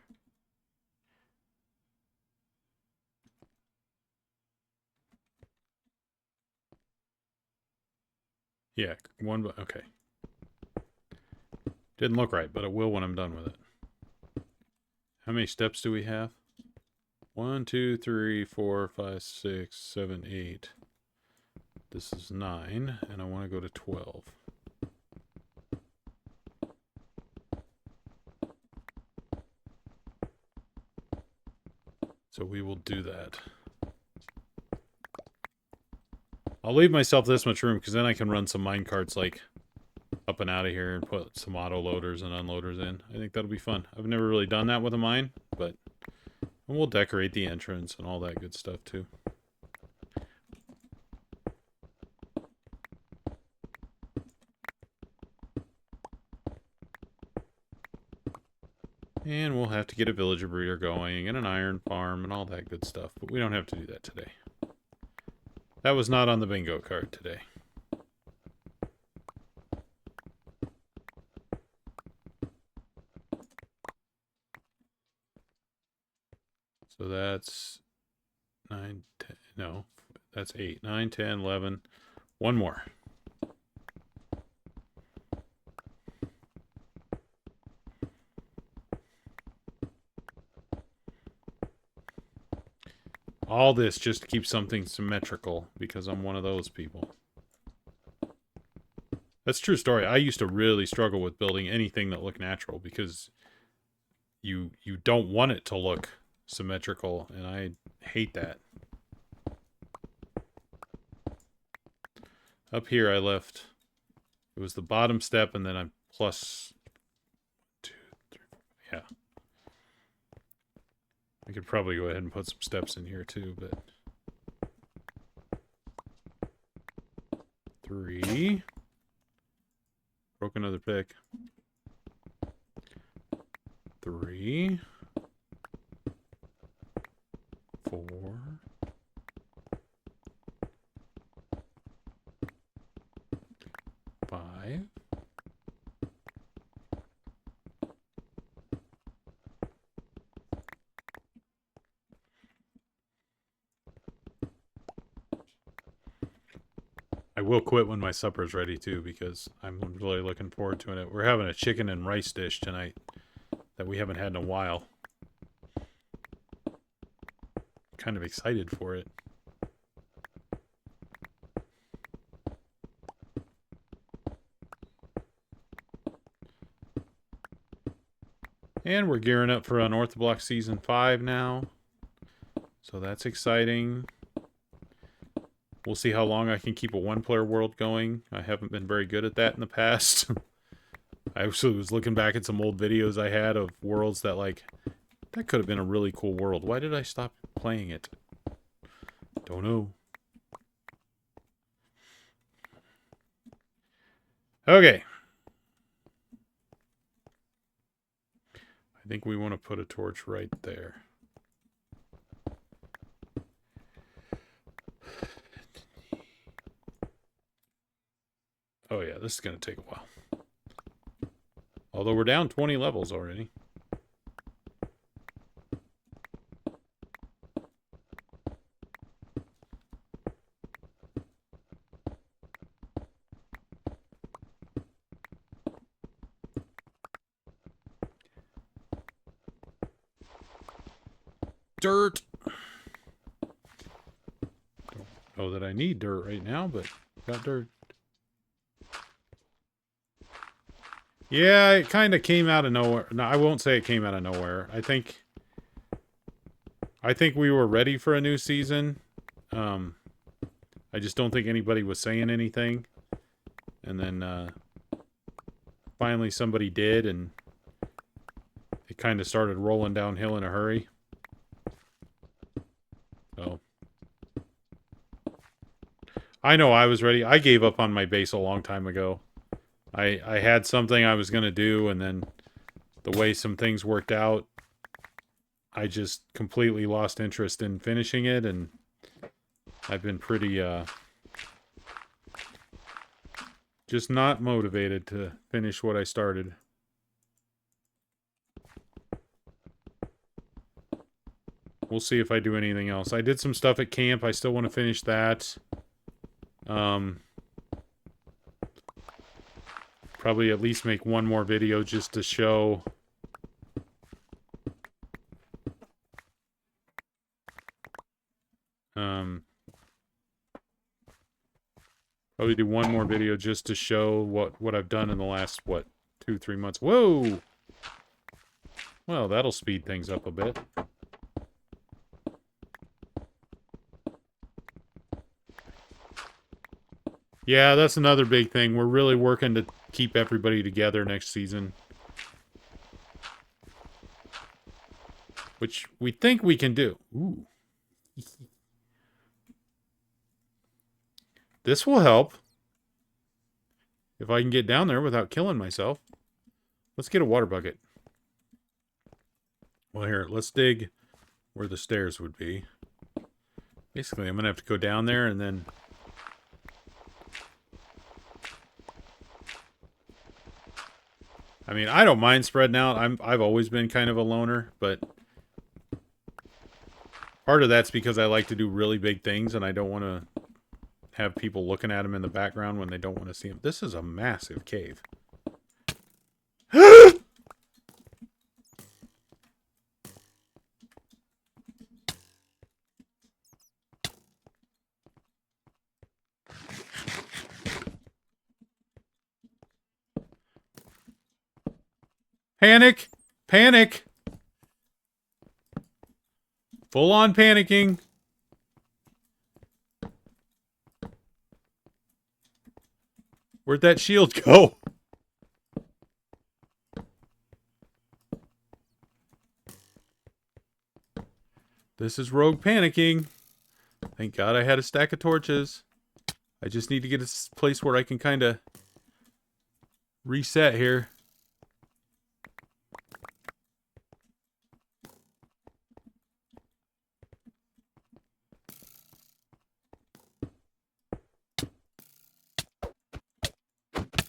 Yeah, okay. Didn't look right, but it will when I'm done with it. How many steps do we have? 1, 2, 3, 4, 5, 6, 7, 8. This is 9, and I want to go to 12. So we will do that. I'll leave myself this much room because then I can run some mine carts like up and out of here and put some auto loaders and unloaders in. I think that'll be fun. I've never really done that with a mine, but we'll decorate the entrance and all that good stuff too. And we'll have to get a villager breeder going and an iron farm and all that good stuff, but we don't have to do that today. That was not on the bingo card today. So that's 9, 10, no, that's 8, 9, 10, 11. One more. All this just to keep something symmetrical because I'm one of those people. That's a true story. I used to really struggle with building anything that looked natural because you don't want it to look symmetrical, and I hate that. Up here I left, it was the bottom step and then I'm plus 2, 3, yeah. I could probably go ahead and put some steps in here too, but 3. Broke another pick. 3. 4. 5. I will quit when my supper's ready too because I'm really looking forward to it. We're having a chicken and rice dish tonight that we haven't had in a while. Kind of excited for it. And we're gearing up for Unorthodox Season 5 now. So that's exciting. We'll see how long I can keep a one-player world going. I haven't been very good at that in the past. I actually was looking back at some old videos I had of worlds that, like, that could have been a really cool world. Why did I stop playing it? Don't know. Okay. I I think we want to put a torch right there. Oh yeah, this is going to take a while. Although we're down 20 levels already. Dirt! Don't know that I need dirt right now, but got dirt. Yeah, it kind of came out of nowhere. No, I won't say it came out of nowhere. I think we were ready for a new season. Um, I just don't think anybody was saying anything. And then finally somebody did, and it kind of started rolling downhill in a hurry. So I know I was ready. I gave up on my base a long time ago. I had something I was going to do, and then the way some things worked out, I just completely lost interest in finishing it, and I've been pretty just not motivated to finish what I started. We'll see if I do anything else. I did some stuff at camp. I still want to finish that. Probably at least make one more video just to show. Probably do one more video just to show what I've done in the last, 2-3 months. Whoa! Well, that'll speed things up a bit. Yeah, that's another big thing. We're really working to keep everybody together next season. Which we think we can do. Ooh. This will help. If I can get down there without killing myself. Let's get a water bucket. Well, here, let's dig where the stairs would be. Basically, I'm going to have to go down there and then... I mean, I don't mind spreading out. I've always been kind of a loner, but... part of that's because I like to do really big things, and I don't want to have people looking at them in the background when they don't want to see them. This is a massive cave. Panic! Panic! Full on panicking. Where'd that shield go? This is rogue panicking. Thank God I had a stack of torches. I just need to get a place where I can kind of reset here.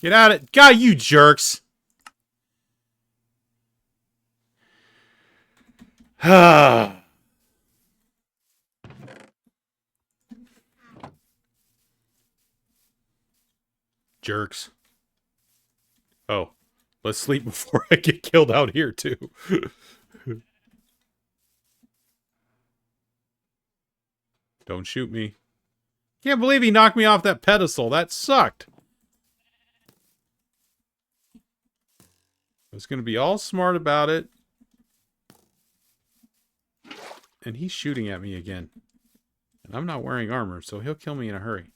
Get out of it. God, you jerks. Jerks. Oh, let's sleep before I get killed out here, too. Don't shoot me. Can't believe he knocked me off that pedestal. That sucked. I was going to be all smart about it. And he's shooting at me again. And I'm not wearing armor, so he'll kill me in a hurry.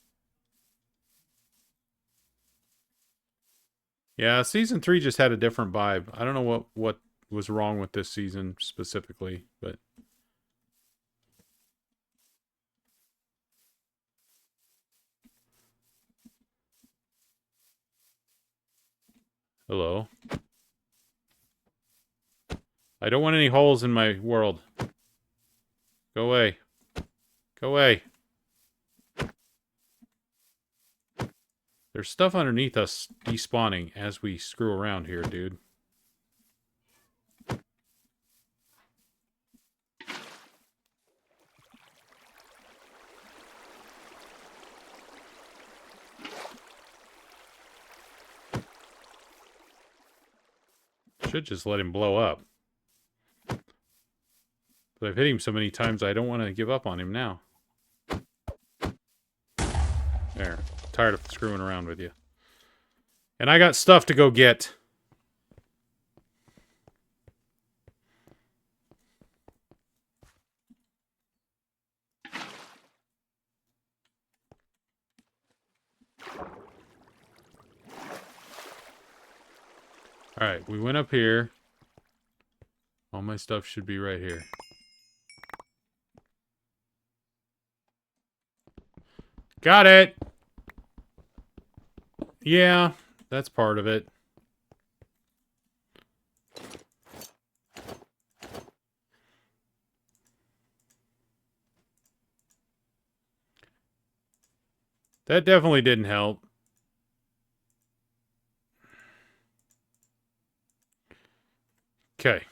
Yeah, season 3 just had a different vibe. I don't know what was wrong with this season specifically, but... Hello. I don't want any holes in my world. Go away. Go away. There's stuff underneath us despawning as we screw around here, dude. Should just let him blow up. But I've hit him so many times I don't want to give up on him now. There. Tired of screwing around with you. And I got stuff to go get. Alright, we went up here. All my stuff should be right here. Got it! Yeah, that's part of it. That definitely didn't help. Okay.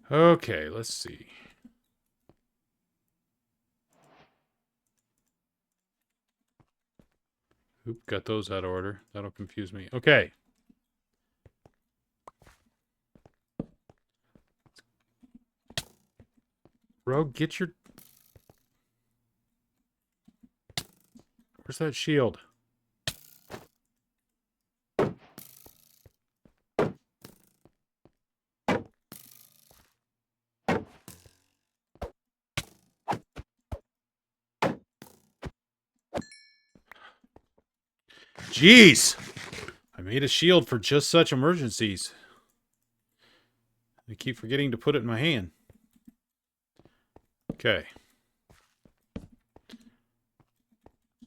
Okay, let's see. Oop, got those out of order. That'll confuse me. Okay. Rogue, get your... Where's that shield? Jeez! I made a shield for just such emergencies. I keep forgetting to put it in my hand. Okay.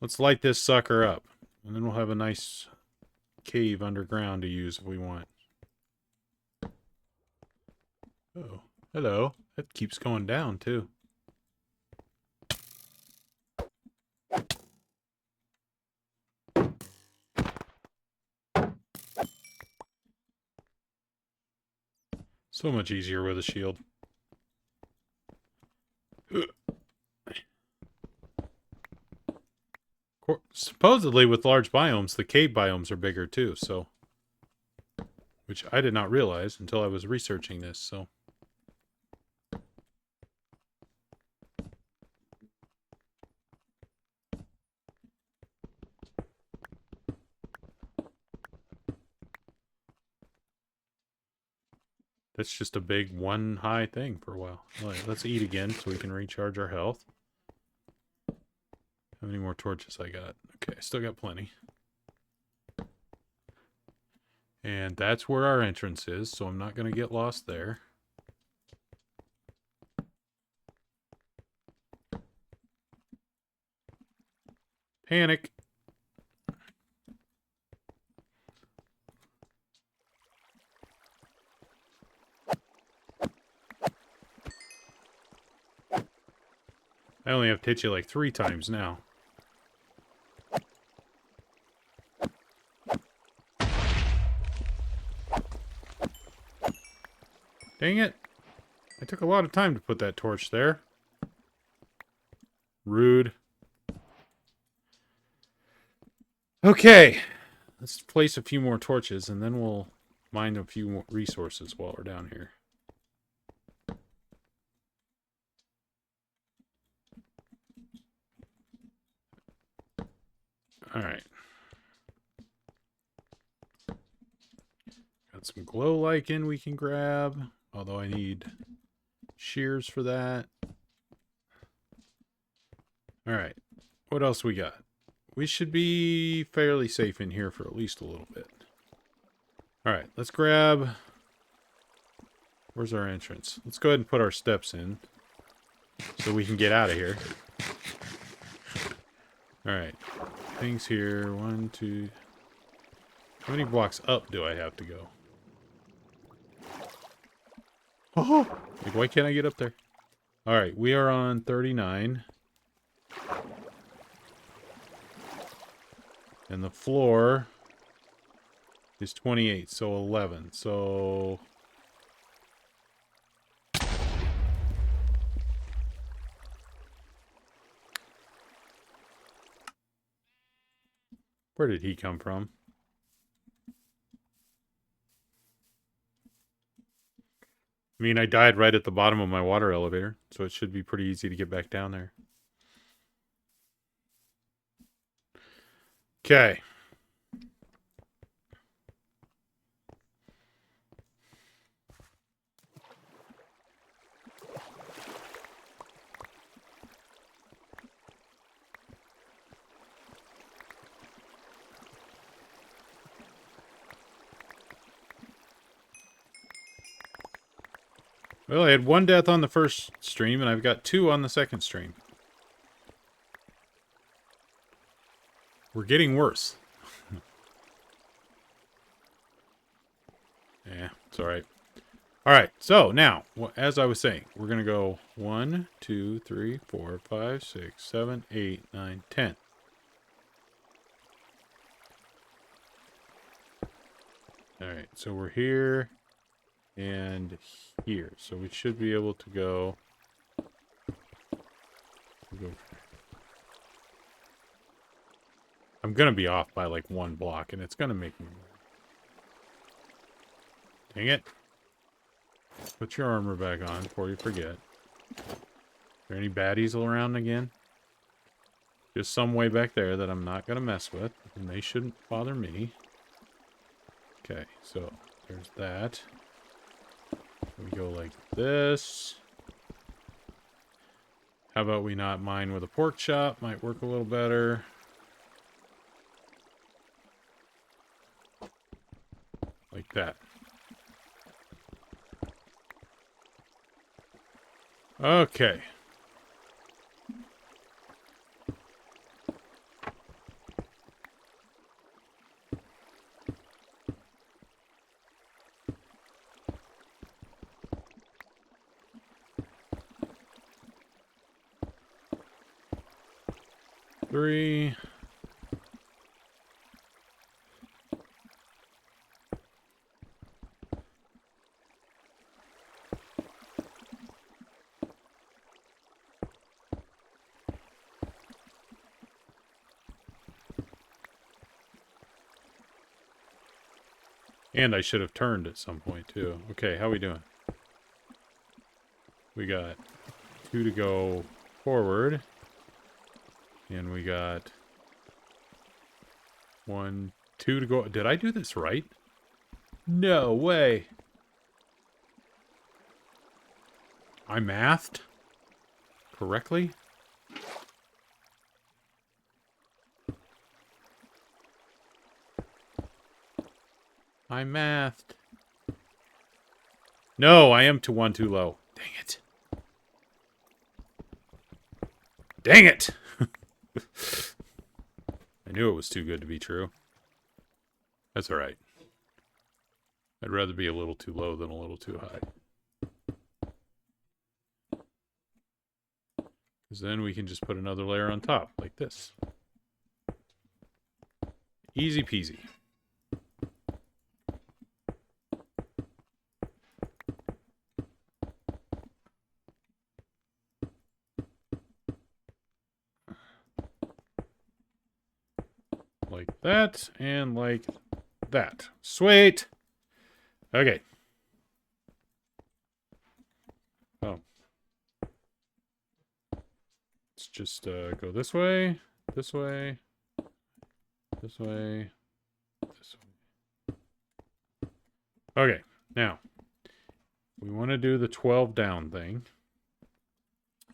Let's light this sucker up. And then we'll have a nice cave underground to use if we want. Oh, hello. That keeps going down, too. So much easier with a shield. Supposedly, with large biomes, the cave biomes are bigger too, so... Which I did not realize until I was researching this, so... That's just a big one high thing for a while. All right, let's eat again so we can recharge our health. How many more torches I got? Okay, I still got plenty. And that's where our entrance is, so I'm not going to get lost there. Panic. I only have to hit you like 3 times now. Dang it. I took a lot of time to put that torch there. Rude. Okay. Let's place a few more torches and then we'll mine a few more resources while we're down here. Alright. Got some glow lichen we can grab. Although I need shears for that. Alright. What else we got? We should be fairly safe in here for at least a little bit. Alright, let's grab... Where's our entrance? Let's go ahead and put our steps in. So we can get out of here. Alright. Things here. 1, 2... How many blocks up do I have to go? Oh! Like, why can't I get up there? Alright, we are on 39. And the floor is 28, so 11. So... where did he come from? I mean, I died right at the bottom of my water elevator, so it should be pretty easy to get back down there. Okay. Well, I had 1 death on the first stream, and I've got 2 on the second stream. We're getting worse. Yeah, it's alright. Alright, so now, as I was saying, we're going to go 1, 2, 3, 4, 5, 6, 7, 8, 9, 10. Alright, so we're here and here. So we should be able to go... I'm going to be off by like 1 block, and it's going to make me... Dang it. Put your armor back on before you forget. Are there any baddies around again? Just some way back there that I'm not going to mess with, and they shouldn't bother me. Okay, so there's that. We go like this. How about we not mine with a pork chop? Might work a little better. Like that. Okay. Three. And I should have turned at some point, too. Okay, how we doing? We got 2 to go forward. And we got 1, 2 to go... Did I do this right? No way. I mathed correctly? I mathed. No, I am to 1 too low. Dang it. Dang it! I knew it was too good to be true. That's alright. I'd rather be a little too low than a little too high. Because then we can just put another layer on top, like this. Easy peasy. Like that, and like that. Sweet! Okay. Oh. Let's just go this way, this way, this way, this way. Okay, now, we want to do the 12 down thing.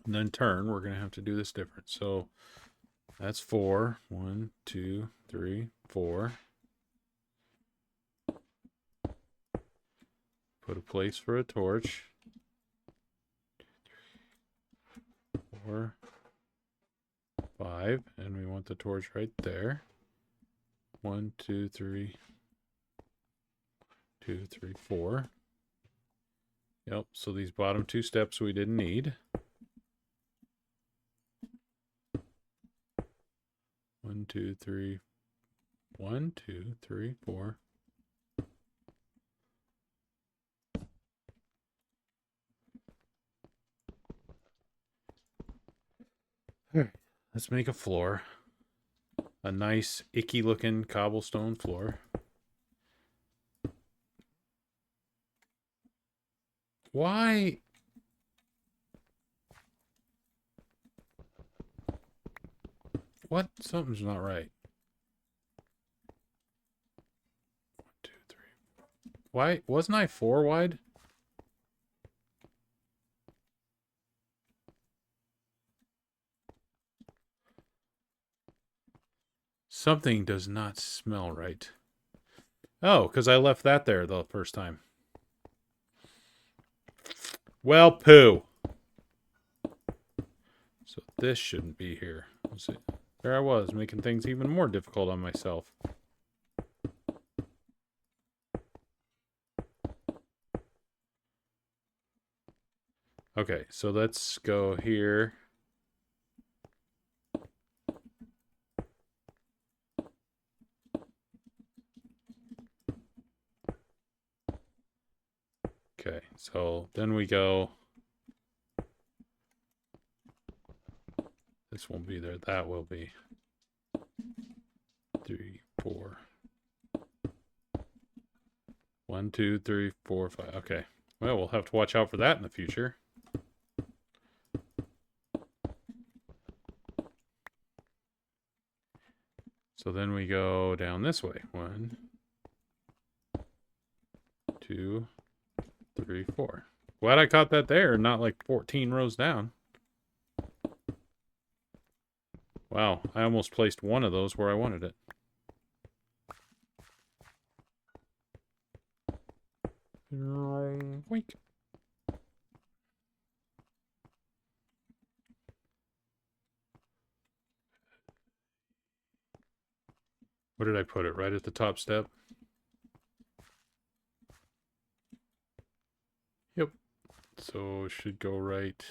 And then turn, we're going to have to do this different. So, that's 4. 1, 2, 3, 4. Put a place for a torch. 4, 5. And we want the torch right there. 1, 2, 3, 2, 3, 4. Yep, so these bottom two steps we didn't need. 1, 2, 3. 1, 2, 3, 4. All right, let's make a floor. A nice, icky looking cobblestone floor. Why? What? Something's not right. 1, 2, 3. Why? Wasn't I 4 wide? Something does not smell right. Oh, because I left that there the first time. Well, poo. So this shouldn't be here. Let's see. There I was, making things even more difficult on myself. Okay, so let's go here. Okay, so then we go. This won't be there. That will be. 3, 4. 1, 2, 3, 4, 5. Okay. Well, we'll have to watch out for that in the future. So then we go down this way. 1, 2, 3, 4. Glad I caught that there, not like 14 rows down. Wow, I almost placed one of those where I wanted it. Wink. Where did I put it? Right at the top step? Yep. So it should go right.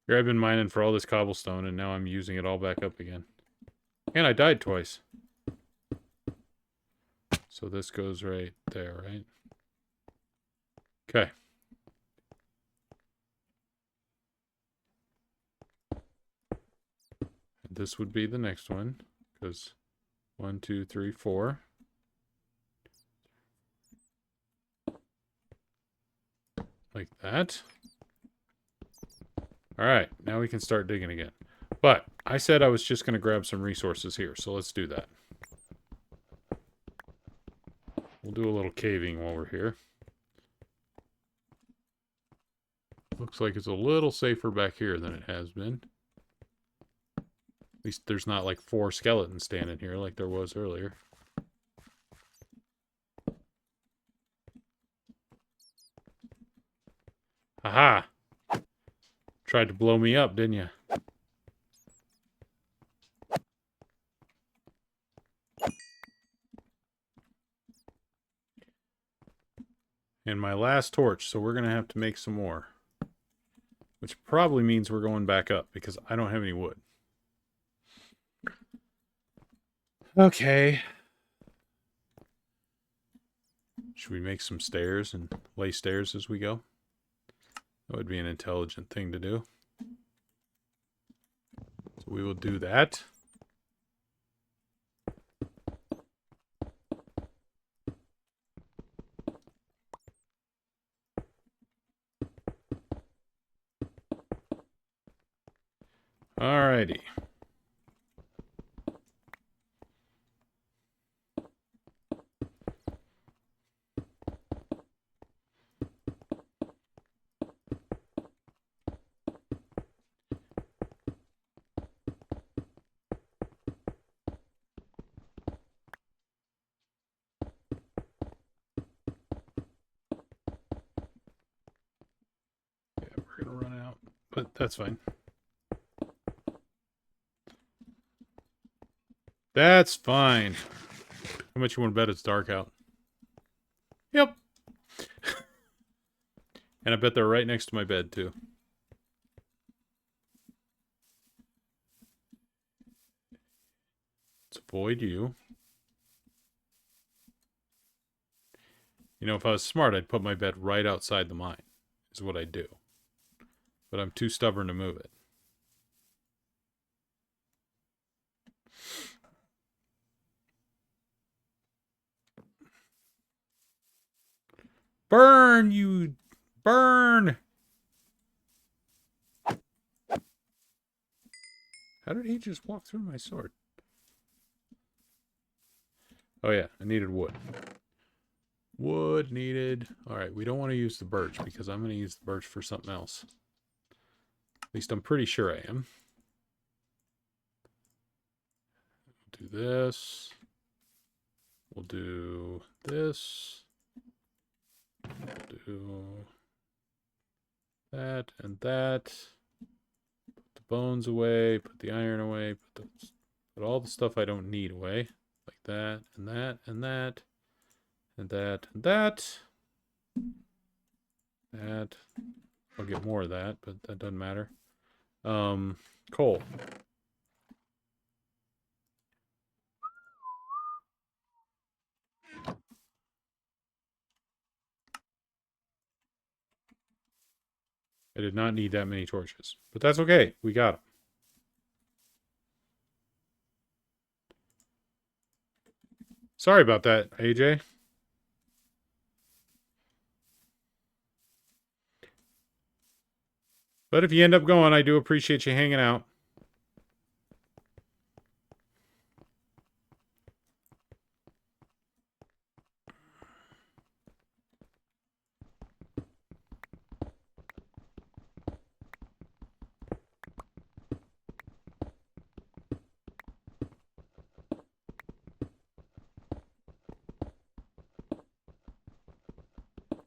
Here I've been mining for all this cobblestone, and now I'm using it all back up again. And I died twice. So this goes right there, right? Okay. And this would be the next one, because 1, 2, 3, 4. Like that. All right, now we can start digging again. But I said I was just going to grab some resources here, so let's do that. We'll do a little caving while we're here. Looks like it's a little safer back here than it has been. At least there's not like 4 skeletons standing here like there was earlier. Aha! Tried to blow me up, didn't you? And my last torch, so we're going to have to make some more. Which probably means we're going back up, because I don't have any wood. Okay. Should we make some stairs and lay stairs as we go? That would be an intelligent thing to do. So we will do that. Alrighty. Yeah, we're going to run out, but that's fine. That's fine. How much you want to bet it's dark out? Yep. And I bet they're right next to my bed, too. Let's avoid you. You know, if I was smart, I'd put my bed right outside the mine, is what I'd do. But I'm too stubborn to move it. Burn, you... Burn! How did he just walk through my sword? Oh yeah, I needed wood. Wood needed. Alright, we don't want to use the birch because I'm going to use the birch for something else. At least I'm pretty sure I am. Do this. We'll do this. Do that and that. Put the bones away. Put the iron away. Put all the stuff I don't need away. Like that and that and that. And that and that. That. I'll get more of that, but that doesn't matter. Coal. I did not need that many torches, but that's okay. We got them. Sorry about that, AJ. But if you end up going, I do appreciate you hanging out.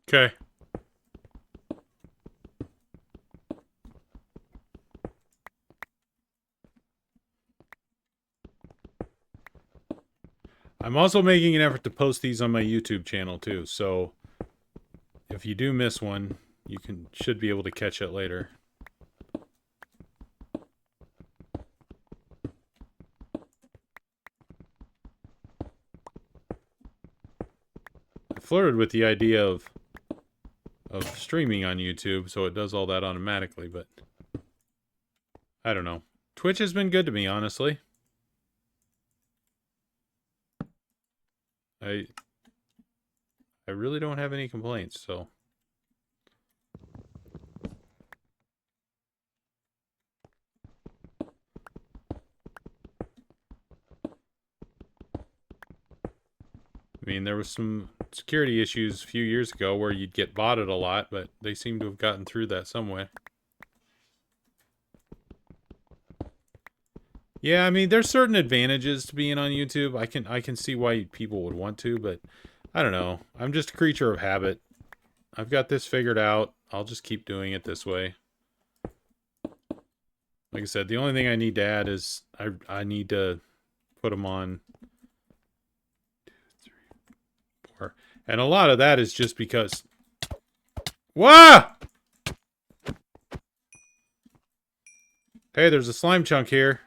Okay. I'm also making an effort to post these on my YouTube channel too, so if you do miss one, you should be able to catch it later. I flirted with the idea of streaming on YouTube, so it does all that automatically, but I don't know. Twitch has been good to me, honestly. I really don't have any complaints, so. I mean, there was some security issues a few years ago where you'd get botted a lot, but they seem to have gotten through that some way. Yeah, I mean, there's certain advantages to being on YouTube. I can see why people would want to, but I don't know. I'm just a creature of habit. I've got this figured out. I'll just keep doing it this way. Like I said, the only thing I need to add is I need to put them on 2, 3, 4. And a lot of that is just because... Wah! Hey, there's a slime chunk here.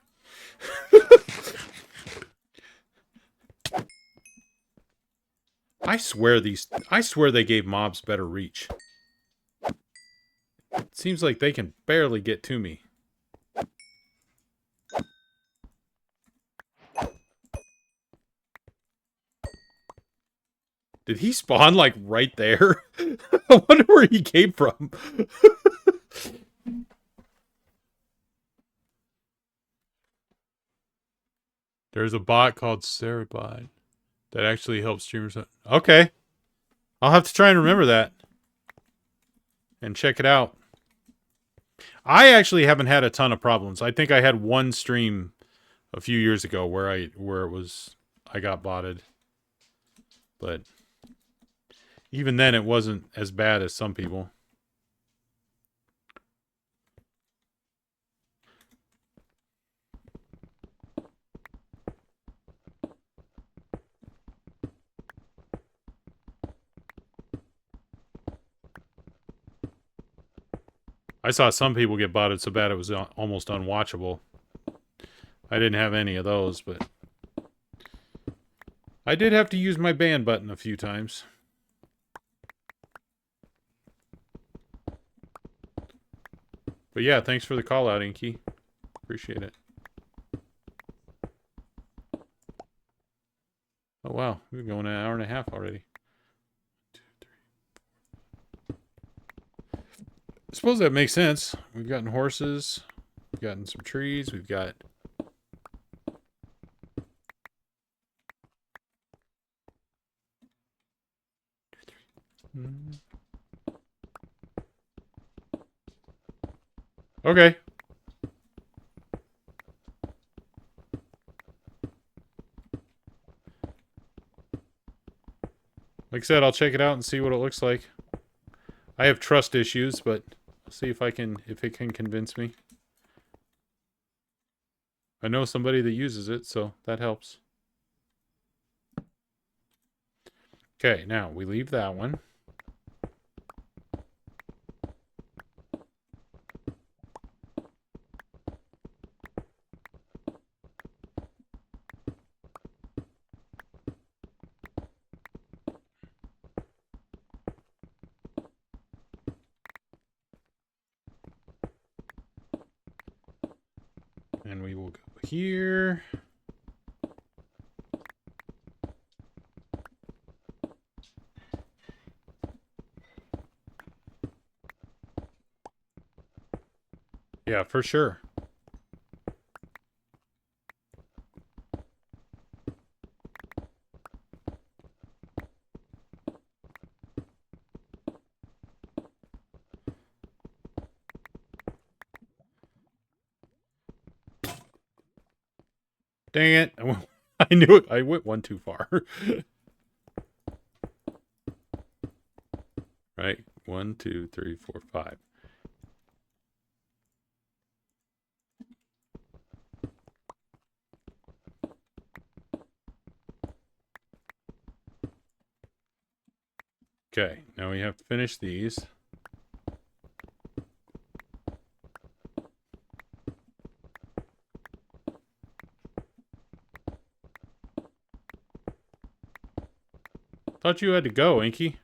I swear they gave mobs better reach. It seems like they can barely get to me. Did he spawn like right there? I wonder where he came from. There's a bot called Cerebot that actually helps streamers. Okay. I'll have to try and remember that. And check it out. I actually haven't had a ton of problems. I think I had one stream a few years ago where I got botted. But even then it wasn't as bad as some people. I saw some people get botted so bad it was almost unwatchable. I didn't have any of those, but I did have to use my ban button a few times. But yeah, thanks for the call out, Inky. Appreciate it. Oh wow, we're going an hour and a half already. 2, 3. I suppose that makes sense. We've gotten horses, we've gotten some trees, we've got okay. Like I said, I'll check it out and see what it looks like. I have trust issues, but I'll see if it can convince me. I know somebody that uses it, so that helps. Okay, now we leave that one. And we will go here. Yeah, for sure. Dang it. I knew it. I went one too far. Right? 1, 2, 3, 4, 5. Okay, now we have to finish these. Thought you had to go, Inky.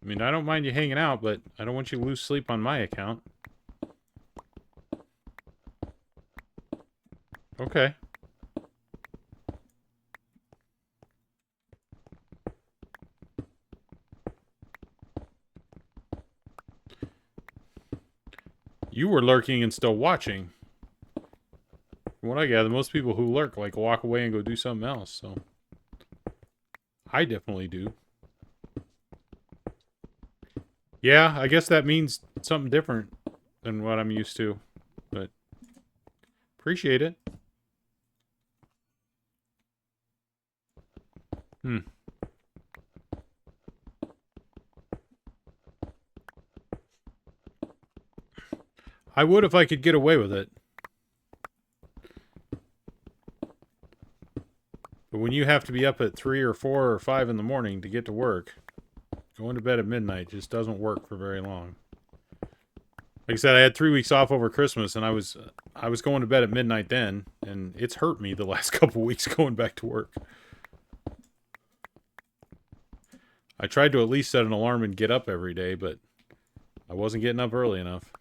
I mean, I don't mind you hanging out, but I don't want you to lose sleep on my account. Okay. You were lurking and still watching. From what I gather, most people who lurk like walk away and go do something else, so I definitely do. Yeah, I guess that means something different than what I'm used to, but appreciate it. Hmm. I would if I could get away with it. But when you have to be up at 3 or 4 or 5 in the morning to get to work, going to bed at midnight just doesn't work for very long. Like I said, I had 3 weeks off over Christmas, and I was going to bed at midnight then, and it's hurt me the last couple weeks going back to work. I tried to at least set an alarm and get up every day, but I wasn't getting up early enough.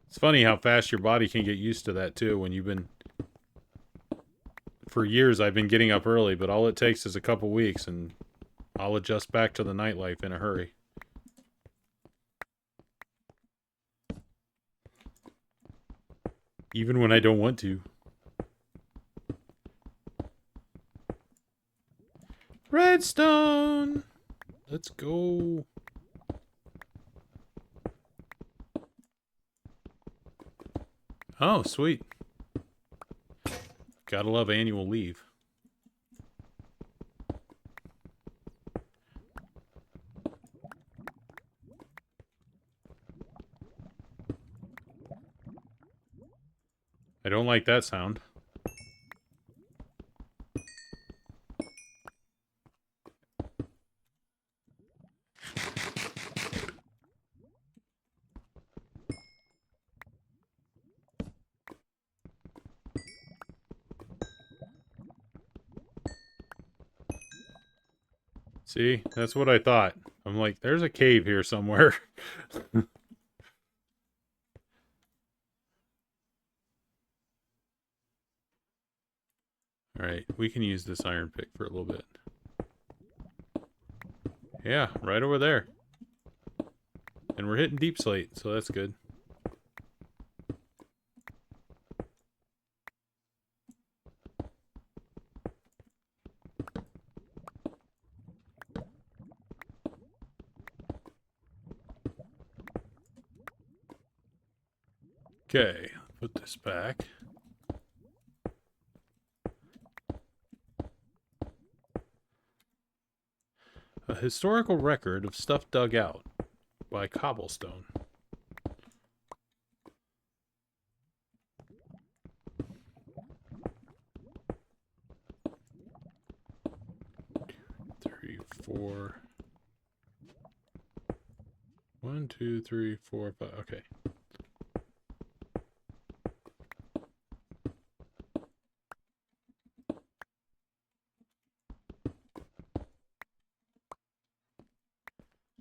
It's funny how fast your body can get used to that, too, when you've been... For years, I've been getting up early, but all it takes is a couple weeks, and I'll adjust back to the nightlife in a hurry. Even when I don't want to. Redstone! Let's go. Oh, sweet. Gotta love annual leave. I don't like that sound. See, that's what I thought. I'm like, there's a cave here somewhere. Alright, we can use this iron pick for a little bit. Yeah, right over there. And we're hitting deep slate, so that's good. Okay, put this back. A historical record of stuff dug out by cobblestone. Three, four. 1, 2, 3, 4, 5. Okay.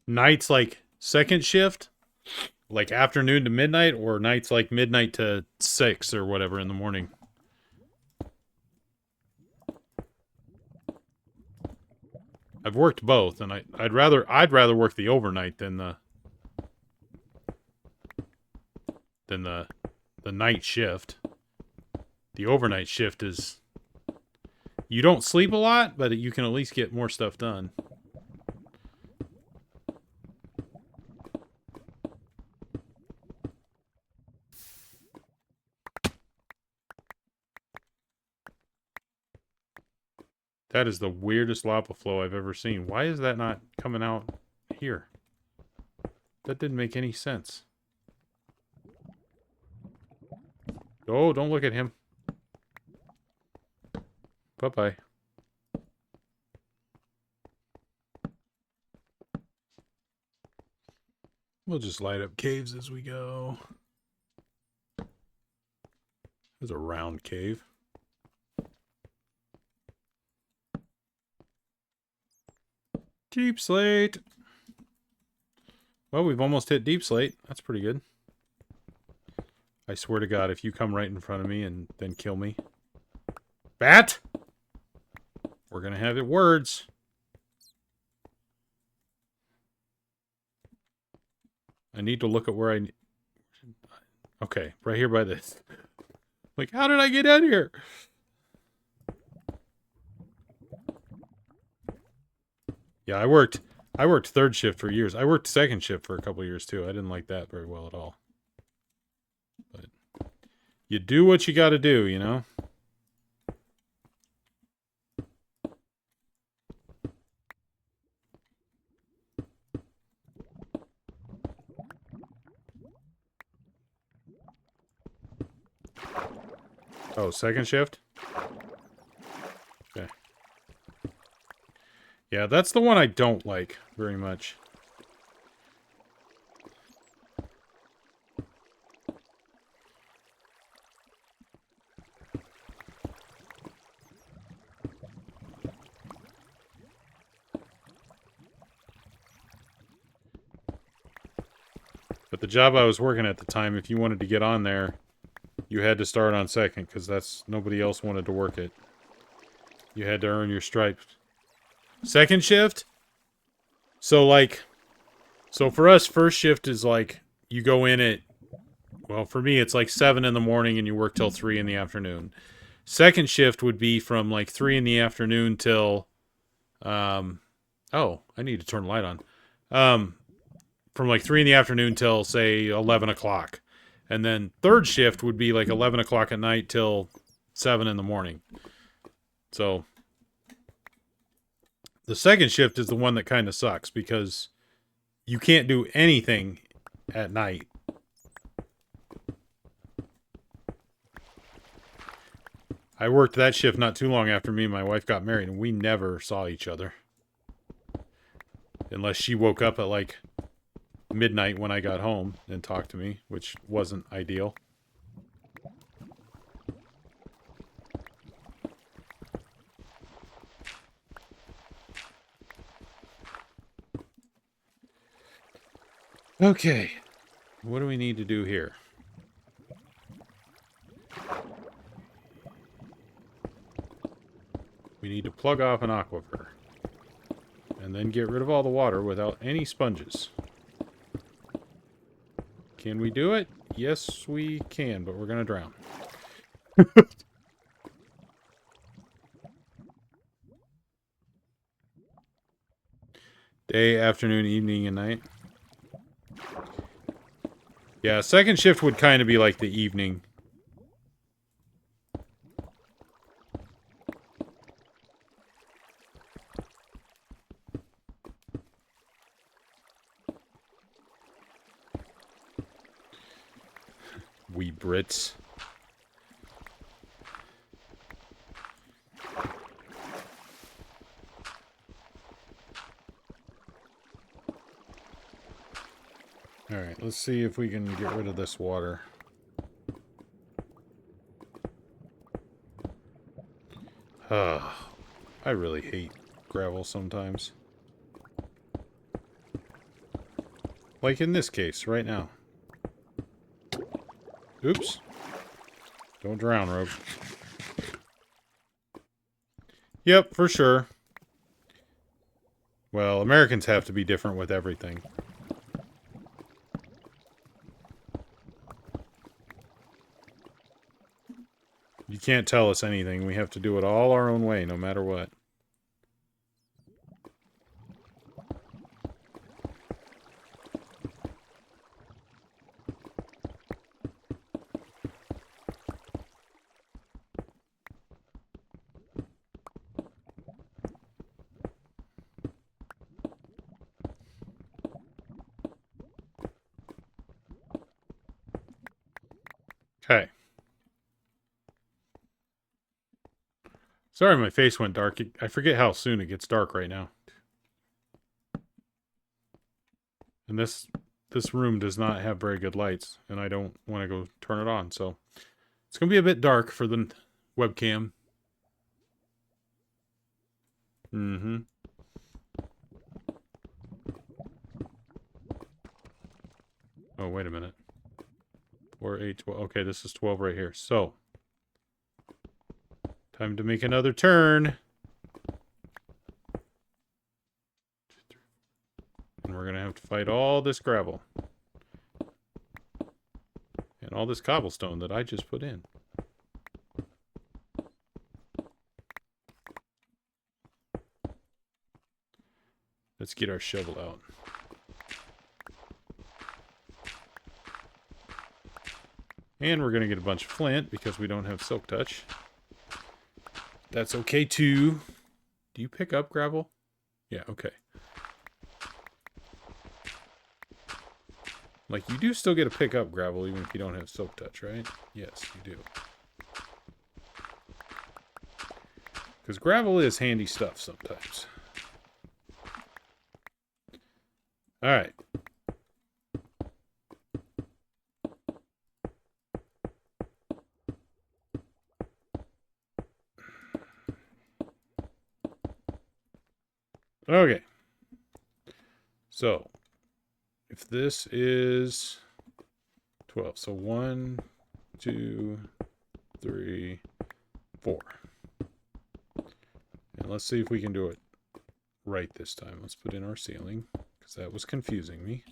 Nights like second shift, like afternoon to midnight, or nights like midnight to 6 or whatever in the morning. I've worked both, and I'd rather work the overnight than the night shift. The overnight shift is, you don't sleep a lot, but you can at least get more stuff done. That is the weirdest lava flow I've ever seen. Why is that not coming out here? That didn't make any sense. Oh, don't look at him. Bye-bye. We'll just light up caves as we go. There's a round cave. Deep slate. Well, we've almost hit deep slate. That's pretty good. I swear to God, if you come right in front of me and then kill me. Bat! We're going to have it words. I need to look at where I... Okay, right here by this. Like, how did I get out here? Yeah, I worked third shift for years. I worked second shift for a couple years too. I didn't like that very well at all. But you do what you got to do, you know? Oh, second shift? Okay. Yeah, that's the one I don't like very much. But the job I was working at the time, if you wanted to get on there, you had to start on second, because that's nobody else wanted to work it. You had to earn your stripes. Second shift? So, like... So for us, first shift is like, you go in at... Well, for me, it's like 7 in the morning and you work till 3 in the afternoon. Second shift would be from like 3 in the afternoon till... oh, I need to turn the light on. From like 3 in the afternoon till, say, 11 o'clock. And then third shift would be like 11 o'clock at night till 7 in the morning. So the second shift is the one that kind of sucks because you can't do anything at night. I worked that shift not too long after me and my wife got married, and we never saw each other. Unless she woke up at like midnight when I got home and talked to me, which wasn't ideal. Okay. What do we need to do here? We need to plug off an aquifer. And then get rid of all the water without any sponges. Can we do it? Yes, we can, but we're going to drown. Day, afternoon, evening, and night. Yeah, second shift would kind of be like the evening. We Brits. Alright, let's see if we can get rid of this water. I really hate gravel sometimes. Like in this case, right now. Oops. Don't drown, Rogue. Yep, for sure. Well, Americans have to be different with everything. You can't tell us anything. We have to do it all our own way, no matter what. Okay. Sorry, my face went dark. I forget how soon it gets dark right now. And this room does not have very good lights, and I don't want to go turn it on, so it's going to be a bit dark for the webcam. Mm-hmm. Oh, wait a minute. 4, 8, 12. Okay, this is 12 right here. So, time to make another turn. And we're going to have to fight all this gravel. And all this cobblestone that I just put in. Let's get our shovel out. And we're going to get a bunch of flint because we don't have silk touch. That's okay too. Do you pick up gravel? Yeah, okay. Like, you do still get to pick up gravel even if you don't have silk touch, right? Yes, you do. Because gravel is handy stuff sometimes. Alright. Okay. So, if this is 12, so 1, 2, 3, 4. And let's see if we can do it right this time. Let's put in our ceiling, because that was confusing me.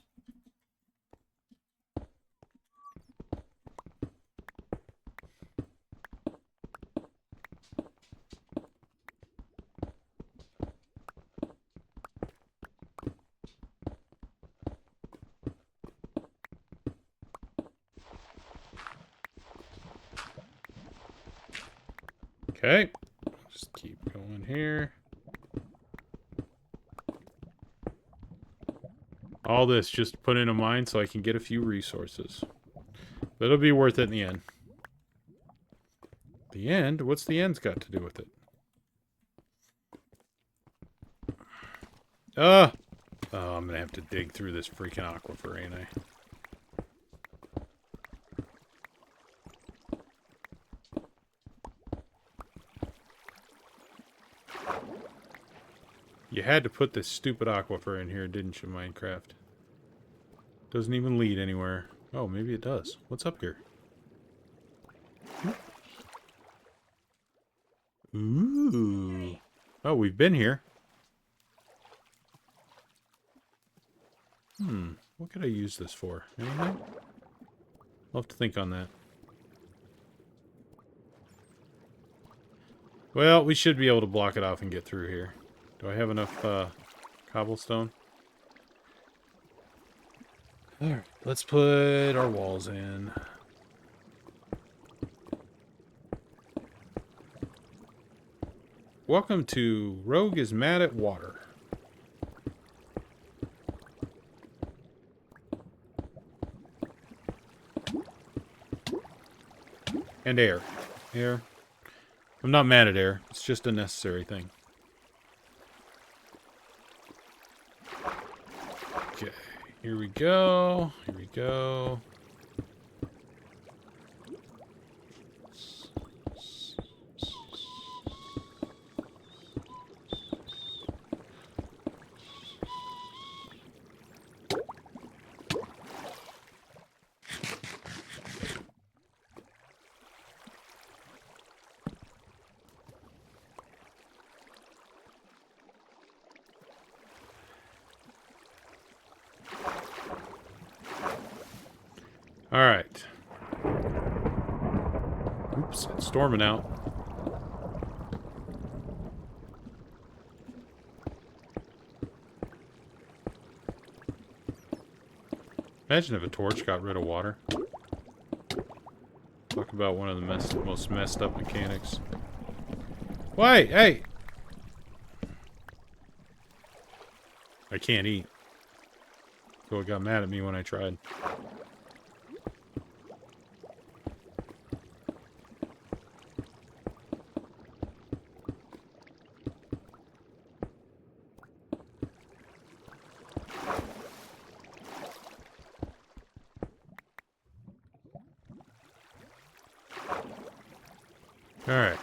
Okay, just keep going here. All this just put in a mine so I can get a few resources. But it'll be worth it in the end. The end? What's the end's got to do with it? Oh, I'm going to have to dig through this freaking aquifer, ain't I? You had to put this stupid aquifer in here, didn't you, Minecraft? Doesn't even lead anywhere. Oh, maybe it does. What's up here? Ooh. Oh, we've been here. What could I use this for? Anything? I'll have to think on that. Well, we should be able to block it off and get through here. Do I have enough cobblestone? Alright, let's put our walls in. Welcome to Rogue is Mad at Water. And air. Air. I'm not mad at air. It's just a necessary thing. Okay. Here we go. Here we go. All right. Oops, it's storming out. Imagine if a torch got rid of water. Talk about one of the most messed up mechanics. Wait, hey! I can't eat. So it got mad at me when I tried. Alright.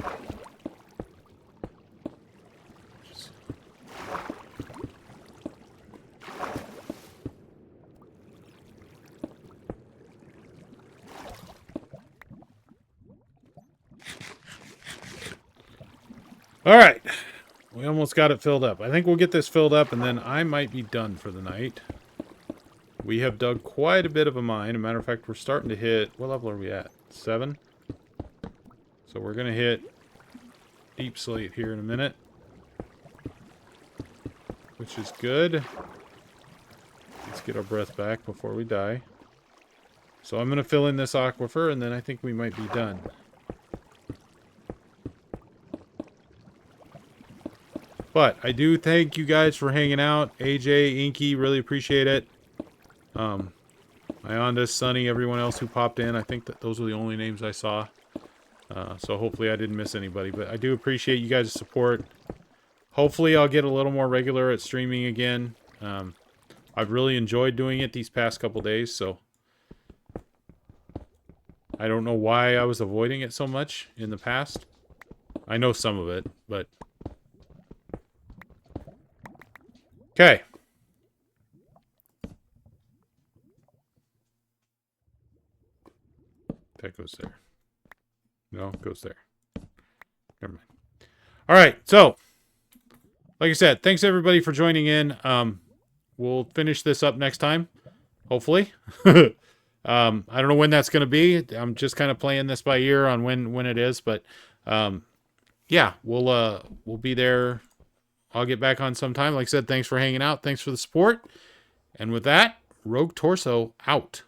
Alright. We almost got it filled up. I think we'll get this filled up and then I might be done for the night. We have dug quite a bit of a mine. As a matter of fact, we're starting to hit... What level are we at? 7? So we're going to hit deep slate here in a minute. Which is good. Let's get our breath back before we die. So I'm going to fill in this aquifer and then I think we might be done. But I do thank you guys for hanging out. AJ, Inky, really appreciate it. Ionda, Sunny, everyone else who popped in. I think that those were the only names I saw. So hopefully I didn't miss anybody. But I do appreciate you guys' support. Hopefully I'll get a little more regular at streaming again. I've really enjoyed doing it these past couple days. So I don't know why I was avoiding it so much in the past. I know some of it, but... Okay. That goes there. No, it goes there. Never mind. All right, so like I said, thanks everybody for joining in. We'll finish this up next time, hopefully. I don't know when that's going to be. I'm just kind of playing this by ear on when it is, but yeah, we'll be there. I'll get back on sometime. Like I said, thanks for hanging out. Thanks for the support. And with that, Rogue Torso out.